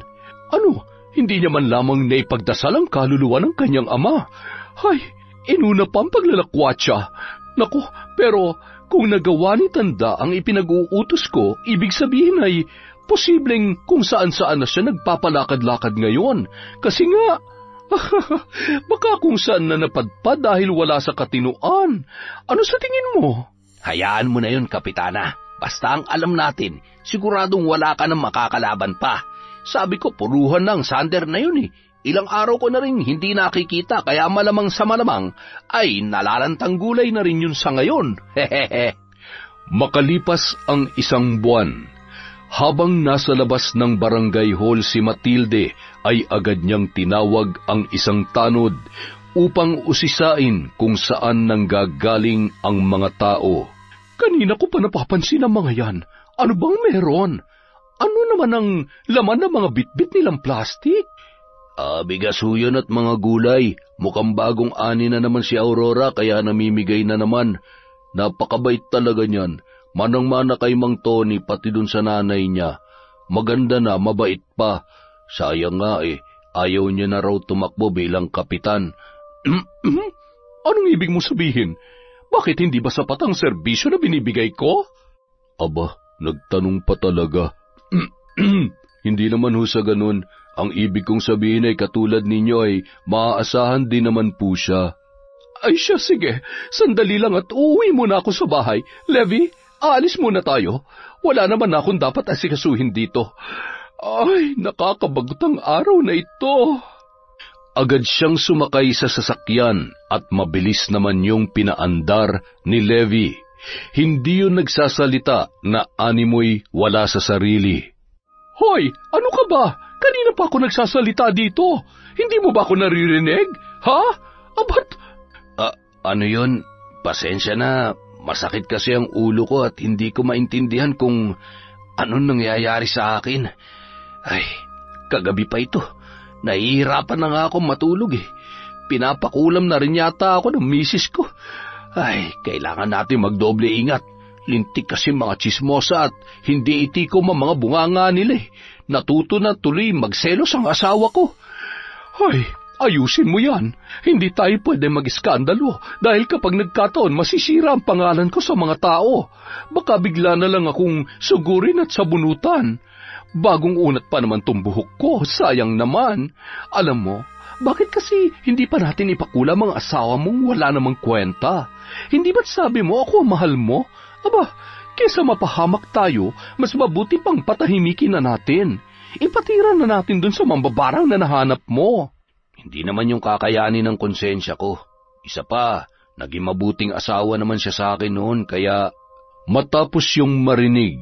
Ano? Hindi niya man lamang naipagdasal ang kaluluwa ng kanyang ama. Ay, inuna pa ang paglalakwatsa. Naku, pero kung nagawa ni Tanda ang ipinag-uutos ko, ibig sabihin ay posibleng kung saan-saan na siya nagpapalakad-lakad ngayon. Kasi nga, baka kung saan na napadpad dahil wala sa katinuan. Ano sa tingin mo? Hayaan mo na yun, Kapitana. Basta ang alam natin, siguradong wala ka nang makakalaban pa. Sabi ko, puruhan ng Sander na yun eh. Ilang araw ko na rin hindi nakikita, kaya malamang sa malamang ay nalalantang gulay na rin yun sa ngayon. Hehehe. Makalipas ang isang buwan, habang nasa labas ng barangay hall si Matilde, ay agad niyang tinawag ang isang tanod upang usisain kung saan nanggagaling ang mga tao. Kanina ko pa napapansin ang mga yan. Ano bang meron? Ano naman ang laman ng mga bitbit nilang plastik? Bigas ho yun at mga gulay. Mukhang bagong ani na naman si Aurora kaya namimigay na naman. Napakabait talaga niyan. Manang-mana kay Mang Tony pati dun sa nanay niya. Maganda na, mabait pa. Sayang nga ayaw niya na raw tumakbo bilang kapitan. Anong ibig mo sabihin? Bakit hindi ba sapat ang serbisyo na binibigay ko? Aba, nagtanong pa talaga. Hindi naman ho sa ganun. Ang ibig kong sabihin ay katulad ninyo ay maaasahan din naman po siya. Ay siya, sige. Sandali lang at uuwi muna ako sa bahay. Levi, aalis muna tayo. Wala naman akong dapat asikasuhin dito. Ay, nakakabagot ang araw na ito. Agad siyang sumakay sa sasakyan at mabilis naman yung pinaandar ni Levi. Hindi yun nagsasalita na animoy wala sa sarili. Hoy, ano ka ba? Kanina pa ako nagsasalita dito. Hindi mo ba ako naririnig? Ha? Abat? Ano yun? Pasensya na. Masakit kasi ang ulo ko at hindi ko maintindihan kung anong nangyayari sa akin. Ay, kagabi pa ito. Nahihirapan na nga akong matulog Pinapakulam na rin yata ako ng misis ko. Ay, kailangan natin magdoble ingat. Lintik kasi mga tsismosa at hindi itikom ang mga bunganga nila Natuto na tuloy magselos ang asawa ko. Ay, ayusin mo yan. Hindi tayo pwede mag-iskandalo dahil kapag nagkataon masisira ang pangalan ko sa mga tao. Baka bigla na lang akong sugurin at sabunutan. Bagong unat pa naman tong buhok ko, sayang naman. Alam mo, bakit kasi hindi pa natin ipakulam ang asawa mong wala namang kwenta? Hindi ba't sabi mo ako ang mahal mo? Aba, kesa mapahamak tayo, mas mabuti pang patahimikin na natin. Ipatira na natin dun sa mambabarang na nahanap mo. Hindi naman yung kakayanin ng konsensya ko. Isa pa, naging mabuting asawa naman siya sa akin noon, kaya matapos yung marinig,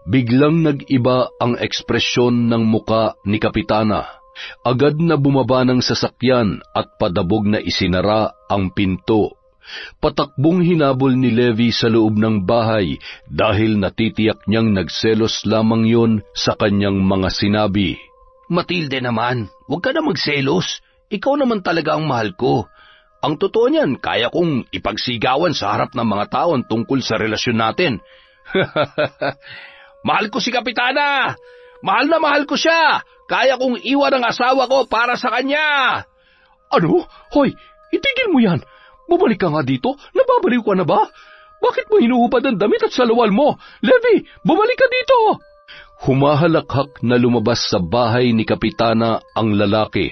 biglang nag-iba ang ekspresyon ng muka ni Kapitana. Agad na bumaba ng sasakyan at padabog na isinara ang pinto. Patakbong hinabol ni Levi sa loob ng bahay dahil natitiyak niyang nagselos lamang yon sa kanyang mga sinabi. Matilde naman, huwag ka na magselos. Ikaw naman talaga ang mahal ko. Ang totoo niyan, kaya kong ipagsigawan sa harap ng mga tao tungkol sa relasyon natin. Mahal ko si Kapitana! Mahal na mahal ko siya! Kaya kong iwan ang asawa ko para sa kanya! Ano? Hoy, itigil mo yan! Bumalik ka nga dito? Nababaliw ka na ba? Bakit mo hinuhubad ang damit at salawal mo? Levi, bumalik ka dito! Humahalakhak na lumabas sa bahay ni Kapitana ang lalaki.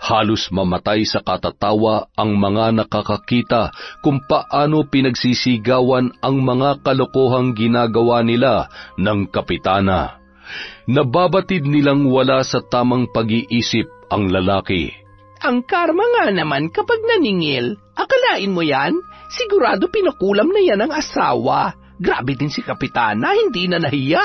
Halos mamatay sa katatawa ang mga nakakakita kung paano pinagsisigawan ang mga kalokohang ginagawa nila ng Kapitana. Nababatid nilang wala sa tamang pag-iisip ang lalaki. Ang karma nga naman kapag naningil. Akalain mo yan? Sigurado pinakulam na yan ang asawa. Grabe din si Kapitana, hindi na nahiya.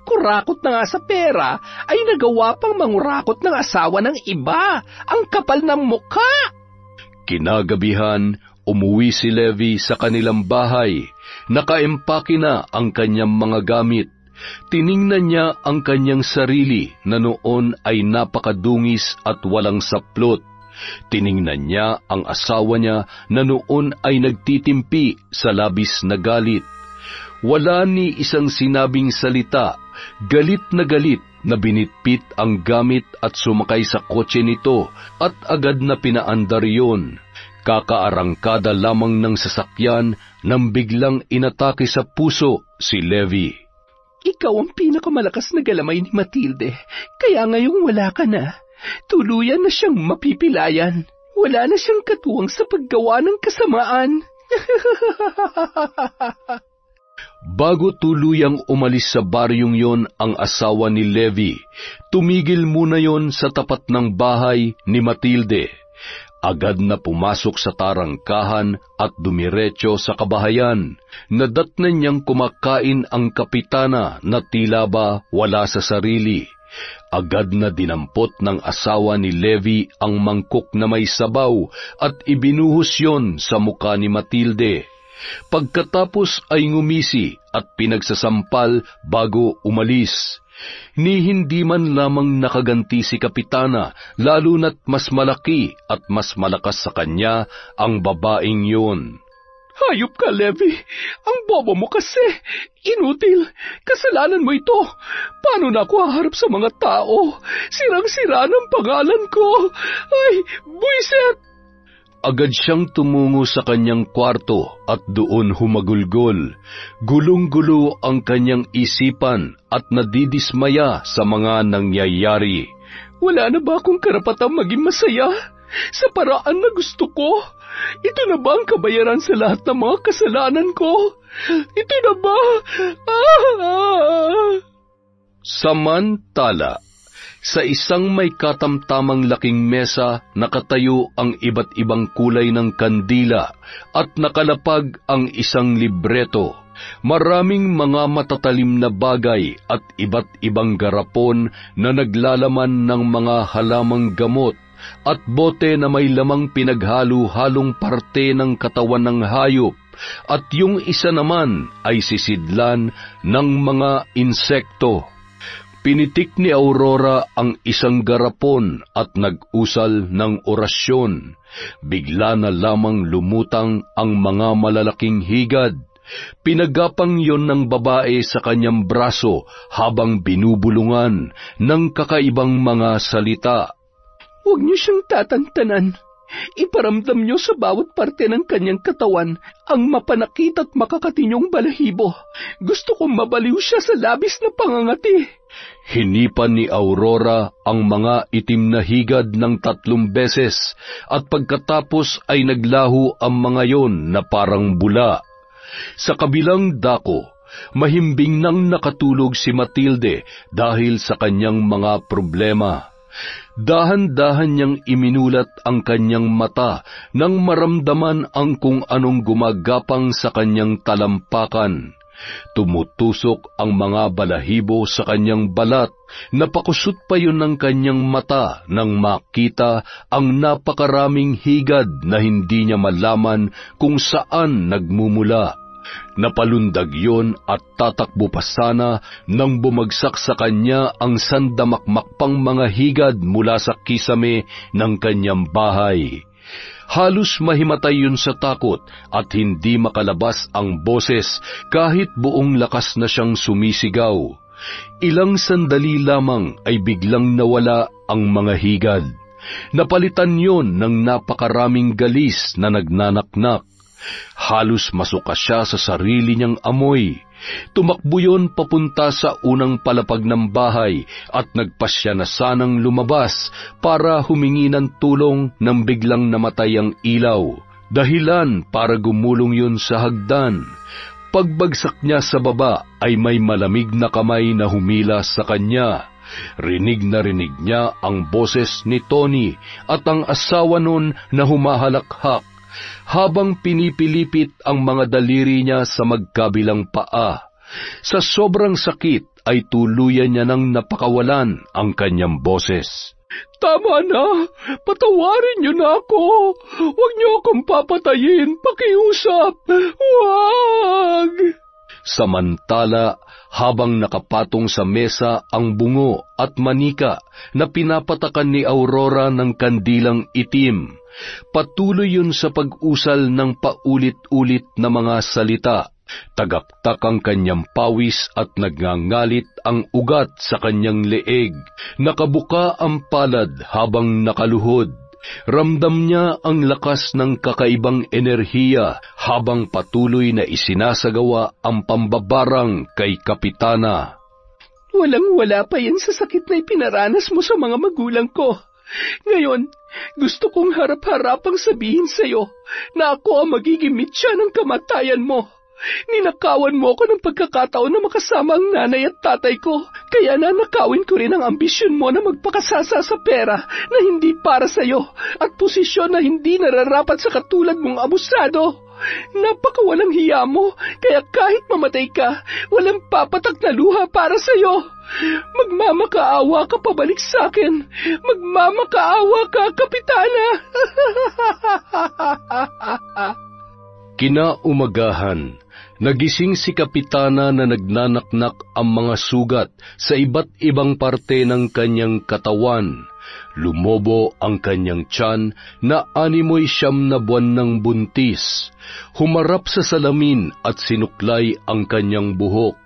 Kurakot na nga sa pera, ay nagawa pang mangurakot ng asawa ng iba. Ang kapal ng mukha! Kinagabihan, umuwi si Levi sa kanilang bahay. Nakaempake na ang kanyang mga gamit. Tiningnan niya ang kanyang sarili na noon ay napakadungis at walang saplot. Tiningnan niya ang asawa niya na noon ay nagtitimpi sa labis na galit. Wala ni isang sinabing salita, galit na binitpit ang gamit at sumakay sa kotse nito at agad na pinaandar yun. Kakaarangkada lamang ng sasakyan nang biglang inatake sa puso si Levi. Ikaw ang pinakamalakas na galamay ni Matilde, kaya ngayong wala ka na, tuluyan na siyang mapipilayan. Wala na siyang katuwang sa paggawa ng kasamaan. Bago tuluyang umalis sa baryong yon ang asawa ni Levi, tumigil muna yon sa tapat ng bahay ni Matilde. Agad na pumasok sa tarangkahan at dumiretso sa kabahayan. Nadatnan niyang kumakain ang Kapitana na tila ba wala sa sarili. Agad na dinampot ng asawa ni Levi ang mangkok na may sabaw at ibinuhos yon sa mukha ni Matilde. Pagkatapos ay ngumisi at pinagsasampal bago umalis. Ni hindi man lamang nakaganti si Kapitana, lalo na't mas malaki at mas malakas sa kanya ang babaeng yun. Hayop ka, Levi! Ang bobo mo kasi! Inutil! Kasalanan mo ito! Paano na ako haharap sa mga tao? Sirang-sira ng pangalan ko! Ay, buisit! Agad siyang tumungo sa kanyang kwarto at doon humagulgol. Gulong-gulo ang kanyang isipan at nadidismaya sa mga nangyayari. Wala na ba akong karapatang maging masaya? Sa paraan na gusto ko? Ito na ba ang kabayaran sa lahat ng mga kasalanan ko? Ito na ba? Samantala, sa isang may katamtamang laking mesa, nakatayo ang iba't ibang kulay ng kandila at nakalapag ang isang libreto. Maraming mga matatalim na bagay at iba't ibang garapon na naglalaman ng mga halamang gamot at bote na may lamang pinaghalo-halong parte ng katawan ng hayop, at yung isa naman ay sisidlan ng mga insekto. Pinitik ni Aurora ang isang garapon at nag-usal ng orasyon. Bigla na lamang lumutang ang mga malalaking higad. Pinagapang yon ng babae sa kanyang braso habang binubulungan ng kakaibang mga salita. Huwag niyo siyang tatantanan. Iparamdam niyo sa bawat parte ng kanyang katawan ang mapanakit at makakatinyong balahibo. Gusto kong mabaliw siya sa labis na pangangati. Hinipan ni Aurora ang mga itim na higad ng 3 beses at pagkatapos ay naglaho ang mga yon na parang bula. Sa kabilang dako, mahimbing nang nakatulog si Matilde dahil sa kanyang mga problema. Dahan-dahan niyang iminulat ang kanyang mata nang maramdaman ang kung anong gumagapang sa kanyang talampakan. Tumutusok ang mga balahibo sa kanyang balat, napakusot pa yun ng kanyang mata nang makita ang napakaraming higad na hindi niya malaman kung saan nagmumula. Napalundag yon at tatakbo pa sana nang bumagsak sa kanya ang sandamakmak pang mga higad mula sa kisame ng kanyang bahay. Halos mahimatay yun sa takot at hindi makalabas ang boses kahit buong lakas na siyang sumisigaw. Ilang sandali lamang ay biglang nawala ang mga higad. Napalitan yon ng napakaraming galis na nagnanaknak. Halos masuka siya sa sarili niyang amoy. Tumakbo yon papunta sa unang palapag ng bahay at nagpasya na sanang lumabas para humingi ng tulong nang biglang namatay ang ilaw. Dahilan para gumulong yon sa hagdan. Pagbagsak niya sa baba ay may malamig na kamay na humila sa kanya. Rinig na rinig niya ang boses ni Tony at ang asawa nun na humahalakhak habang pinipilipit ang mga daliri niya sa magkabilang paa. Sa sobrang sakit ay tuluyan niya nang napakawalan ang kanyang boses. Tama na! Patawarin niyo na ako! Huwag niyo akong papatayin! Pakiusap! Huwag! Samantala, habang nakapatong sa mesa ang bungo at manika na pinapatakan ni Aurora ng kandilang itim, patuloy yun sa pag-usal ng paulit-ulit na mga salita. Tagaktak ang kanyang pawis at nagngangalit ang ugat sa kanyang leeg. Nakabuka ang palad habang nakaluhod. Ramdam niya ang lakas ng kakaibang enerhiya habang patuloy na isinasagawa ang pambabarang kay Kapitana. Walang-wala pa yan sa sakit na ipinaranas mo sa mga magulang ko. Ngayon, gusto kong harap-harapang sabihin sa'yo na ako ang magiging mitya ng kamatayan mo. Ninakawan mo ako ng pagkakataon na makasama ang nanay at tatay ko, kaya nanakawin ko rin ang ambisyon mo na magpakasasa sa pera na hindi para sa'yo at posisyon na hindi nararapat sa katulad mong abusado. Napakawalang hiya mo, kaya kahit mamatay ka, walang papatak na luha para sa'yo. Magmamakaawa ka pabalik sa'kin. Magmamakaawa ka, Kapitana. Kinaumagahan, nagising si Kapitana na nagnanaknak ang mga sugat sa iba't ibang parte ng kanyang katawan. Lumobo ang kanyang tiyan na 69 na buwan ng buntis. Humarap sa salamin at sinuklay ang kanyang buhok.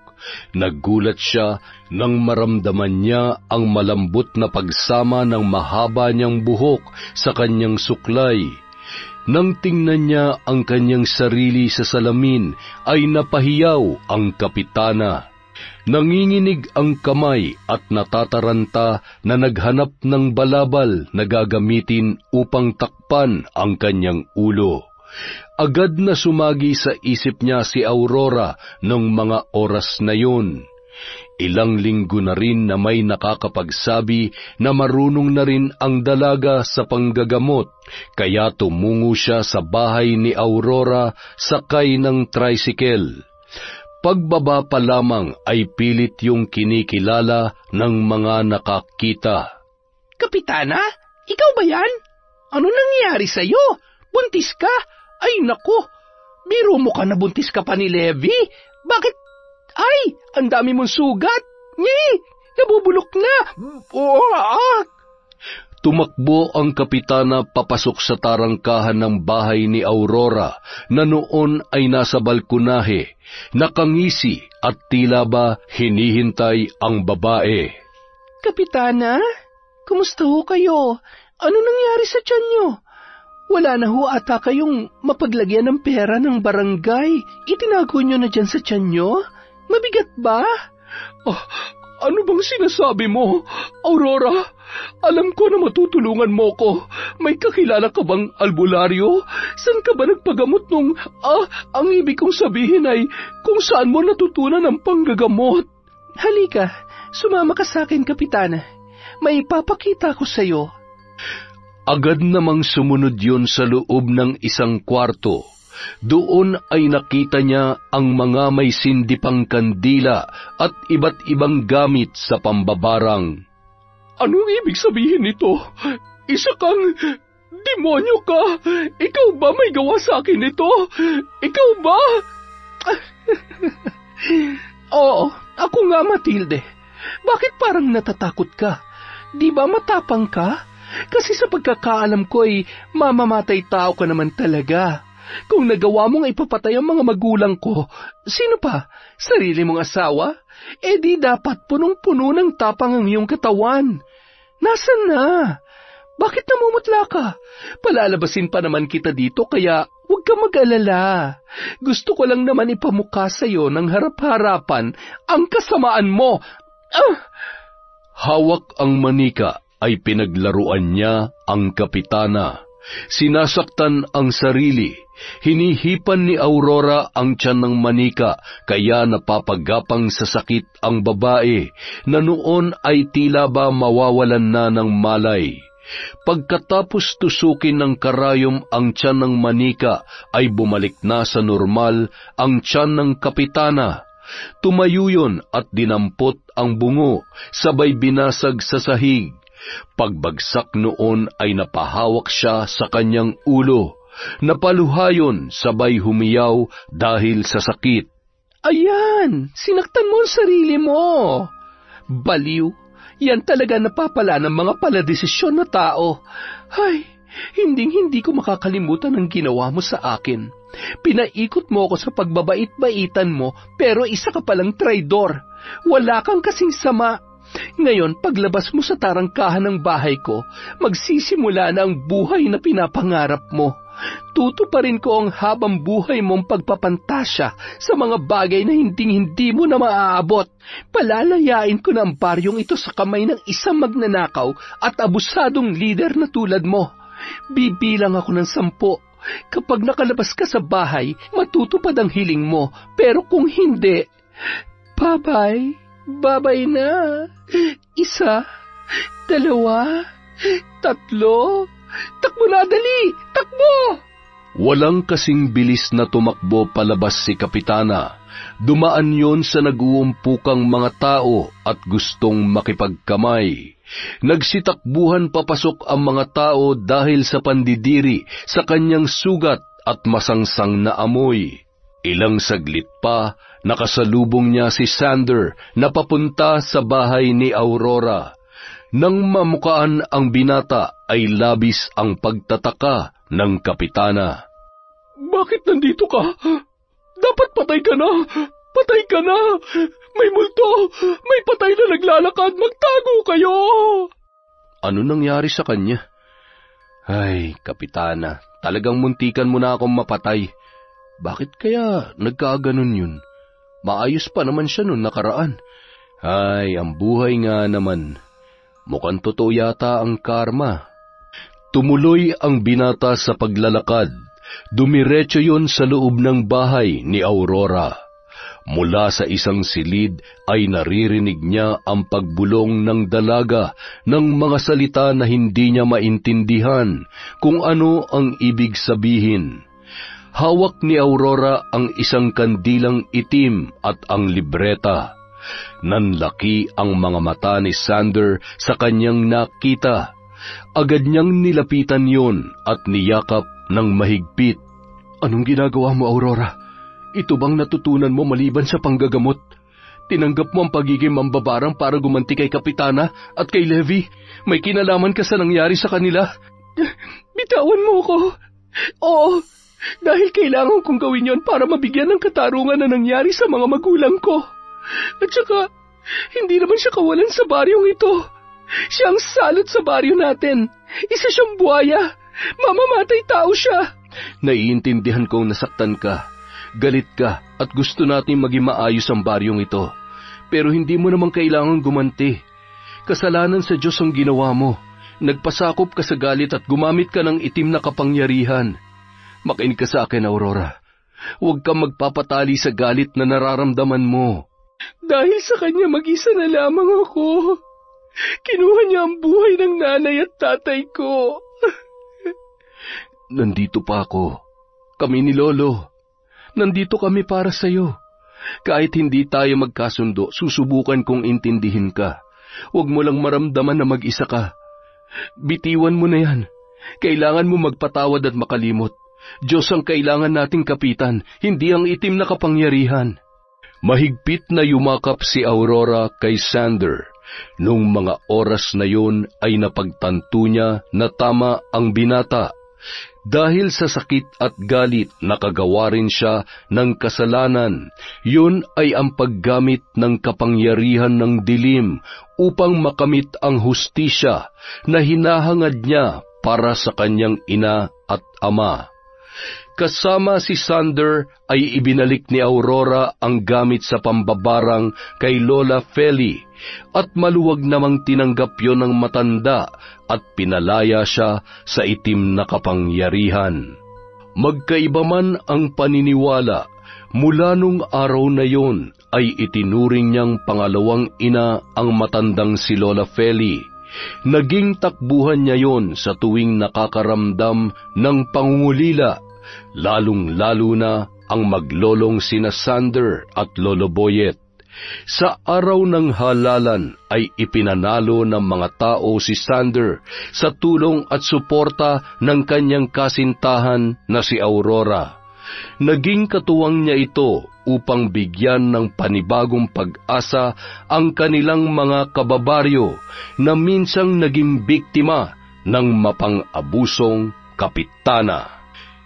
Nagulat siya nang maramdaman niya ang malambot na pagsama ng mahaba niyang buhok sa kanyang suklay. Nang tingnan niya ang kanyang sarili sa salamin, ay napahiyaw ang Kapitana. Nanginginig ang kamay at natataranta na naghanap ng balabal na gagamitin upang takpan ang kanyang ulo. Agad na sumagi sa isip niya si Aurora ng mga oras na yun. Ilang linggo na rin na may nakakapagsabi na marunong na rin ang dalaga sa panggagamot, kaya tumungo siya sa bahay ni Aurora sakay ng tricycle. Pagbaba pa lamang ay pilit yung kinikilala ng mga nakakita. Kapitana, ikaw ba yan? Ano nangyari sa'yo? Buntis ka? Ay nako, biro mo ka na buntis ka pa ni Levi? Bakit? Ay, ang dami mong sugat. Nye, nabubulok na. Tumakbo ang Kapitana papasok sa tarangkahan ng bahay ni Aurora na noon ay nasa balkonahe, nakangisi at tila ba hinihintay ang babae. Kapitana, kumusta ho kayo? Ano nangyari sa tiyan nyo? Wala na ho ata kayong mapaglagyan ng pera ng barangay. Itinago nyo na dyan sa tiyan nyo? Mabigat ba? Ano bang sinasabi mo, Aurora? Alam ko na matutulungan mo ko. May kakilala ka bang albularyo? Saan ka ba nagpagamot nung... ang ibig kong sabihin ay kung saan mo natutunan ang panggagamot. Halika, sumama ka sa akin, Kapitana. May ipapakita ko sa'yo. Agad namang sumunod yun sa loob ng isang kwarto. Doon ay nakita niya ang mga may sindipang kandila at iba't ibang gamit sa pambabarang. Anong ibig sabihin nito? Isa kang demonyo ka! Ikaw ba may gawa sa akin nito? Ikaw ba? Oo, ako nga, Matilde. Bakit parang natatakot ka? Di ba matapang ka? Kasi sa pagkakaalam ko ay mamamatay tao ka naman talaga. Kung nagawa mong ipapatay ang mga magulang ko, sino pa? Sarili mong asawa? Eh di dapat punong-puno ng tapang ang iyong katawan. Nasaan na? Bakit namumutla ka? Palalabasin pa naman kita dito kaya huwag ka mag-alala. Gusto ko lang naman ipamukha sa iyo ng harap-harapan ang kasamaan mo. Hawak ang manika ay pinaglaruan niya ang Kapitana. Sinasaktan ang sarili. Hinihipan ni Aurora ang tiyan ng manika kaya napapagapang sa sakit ang babae na noon ay tila ba mawawalan na ng malay. Pagkatapos tusukin ng karayom ang tiyan ng manika ay bumalik na sa normal ang tiyan ng Kapitana. Tumayo yun at dinampot ang bungo, sabay binasag sa sahig. Pagbagsak noon ay napahawak siya sa kanyang ulo. Napaluhayon, sabay humiyaw dahil sa sakit. Ayan, sinaktan mo ang sarili mo. Baliw, yan talaga napapala ng mga paladesisyon na tao. Ay, hindi ko makakalimutan ang ginawa mo sa akin. Pinaikot mo ako sa pagbabait-baitan mo, pero isa ka palang traidor. Wala kang kasing sama. Ngayon, paglabas mo sa tarangkahan ng bahay ko, magsisimula na ang buhay na pinapangarap mo. Tutuparin ko ang habang buhay mong pagpapantasya sa mga bagay na hindi mo na maaabot. Palalayain ko na ang baryong ito sa kamay ng isang magnanakaw at abusadong lider na tulad mo. Bibilang ako ng 10. Kapag nakalabas ka sa bahay, matutupad ang hiling mo. Pero kung hindi, bye-bye. Bye-bye na. 1, 2, 3. Takbo na, dali! Takbo! Walang kasing bilis na tumakbo palabas si Kapitana. Dumaan yon sa nag-uumpukang mga tao at gustong makipagkamay. Nagsitakbuhan papasok ang mga tao dahil sa pandidiri sa kanyang sugat at masangsang na amoy. Ilang saglit pa, nakasalubong niya si Sander na papunta sa bahay ni Aurora. Nang mamukaan ang binata ay labis ang pagtataka ng kapitana. Bakit nandito ka? Dapat patay ka na! Patay ka na! May multo! May patay na naglalakad! Magtago kayo! Ano nangyari sa kanya? Ay, kapitana, talagang muntikan mo na akong mapatay. Bakit kaya nagkaganon yun? Maayos pa naman siya nun nakaraan. Ay, ang buhay nga naman. Mukhang totoo yata ang karma. Tumuloy ang binata sa paglalakad. Dumiretso yon sa loob ng bahay ni Aurora. Mula sa isang silid ay naririnig niya ang pagbulong ng dalaga ng mga salita na hindi niya maintindihan kung ano ang ibig sabihin. Hawak ni Aurora ang isang kandilang itim at ang libreta. Nanlaki ang mga mata ni Sander sa kanyang nakita. Agad niyang nilapitan yon at niyakap ng mahigpit. Anong ginagawa mo, Aurora? Ito bang natutunan mo maliban sa panggagamot? Tinanggap mo ang pagiging mambabarang para gumanti kay Kapitana at kay Levi? May kinalaman ka sa nangyari sa kanila? Bitawan mo ko. Oo, dahil kailangan kong gawin yon para mabigyan ng katarungan na nangyari sa mga magulang ko. At saka, hindi naman siya kawalan sa baryong ito. Siya ang salot sa baryo natin. Isa siyang buhaya. Mamamatay tao siya. Naiintindihan kong nasaktan ka. Galit ka at gusto natin maging maayos ang baryong ito. Pero hindi mo naman kailangan gumanti. Kasalanan sa Diyos ang ginawa mo. Nagpasakop ka sa galit at gumamit ka ng itim na kapangyarihan. Makinig ka sa akin, Aurora. Huwag kang magpapatali sa galit na nararamdaman mo. Dahil sa kanya mag-isa na lamang ako. Kinuha niya ang buhay ng nanay at tatay ko. Nandito pa ako. Kami ni Lolo. Nandito kami para sa'yo. Kahit hindi tayo magkasundo, susubukan kong intindihin ka. Huwag mo lang maramdaman na mag-isa ka. Bitiwan mo na yan. Kailangan mo magpatawad at makalimot. Diyos ang kailangan nating kapitan, hindi ang itim na kapangyarihan. Mahigpit na yumakap si Aurora kay Sander. Nung mga oras na yun ay napagtanto niya na tama ang binata. Dahil sa sakit at galit nakagawa rin siya ng kasalanan. Yun ay ang paggamit ng kapangyarihan ng dilim upang makamit ang hustisya na hinahangad niya para sa kanyang ina at ama. Kasama si Sander ay ibinalik ni Aurora ang gamit sa pambabarang kay Lola Feli at maluwag namang tinanggap yon ng matanda at pinalaya siya sa itim na kapangyarihan. Magkaiba man ang paniniwala, mula nung araw na yon ay itinuring niyang pangalawang ina ang matandang si Lola Feli. Naging takbuhan niya yon sa tuwing nakakaramdam ng pangungulila, lalong-lalo na ang maglolong sina Sander at Lolo Boyet. Sa araw ng halalan ay ipinanalo ng mga tao si Sander sa tulong at suporta ng kanyang kasintahan na si Aurora. Naging katuwang niya ito upang bigyan ng panibagong pag-asa ang kanilang mga kababaryo na minsang naging biktima ng mapang-abusong kapitana.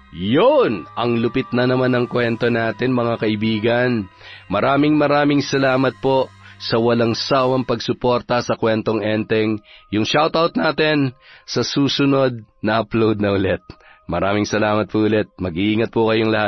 Yon, ang lupit na naman ng kwento natin mga kaibigan. Maraming salamat po sa walang sawang pagsuporta sa Kwentong Enteng. Yung shoutout natin sa susunod na upload na ulit. Maraming salamat po ulit. Mag-iingat po kayong lahat.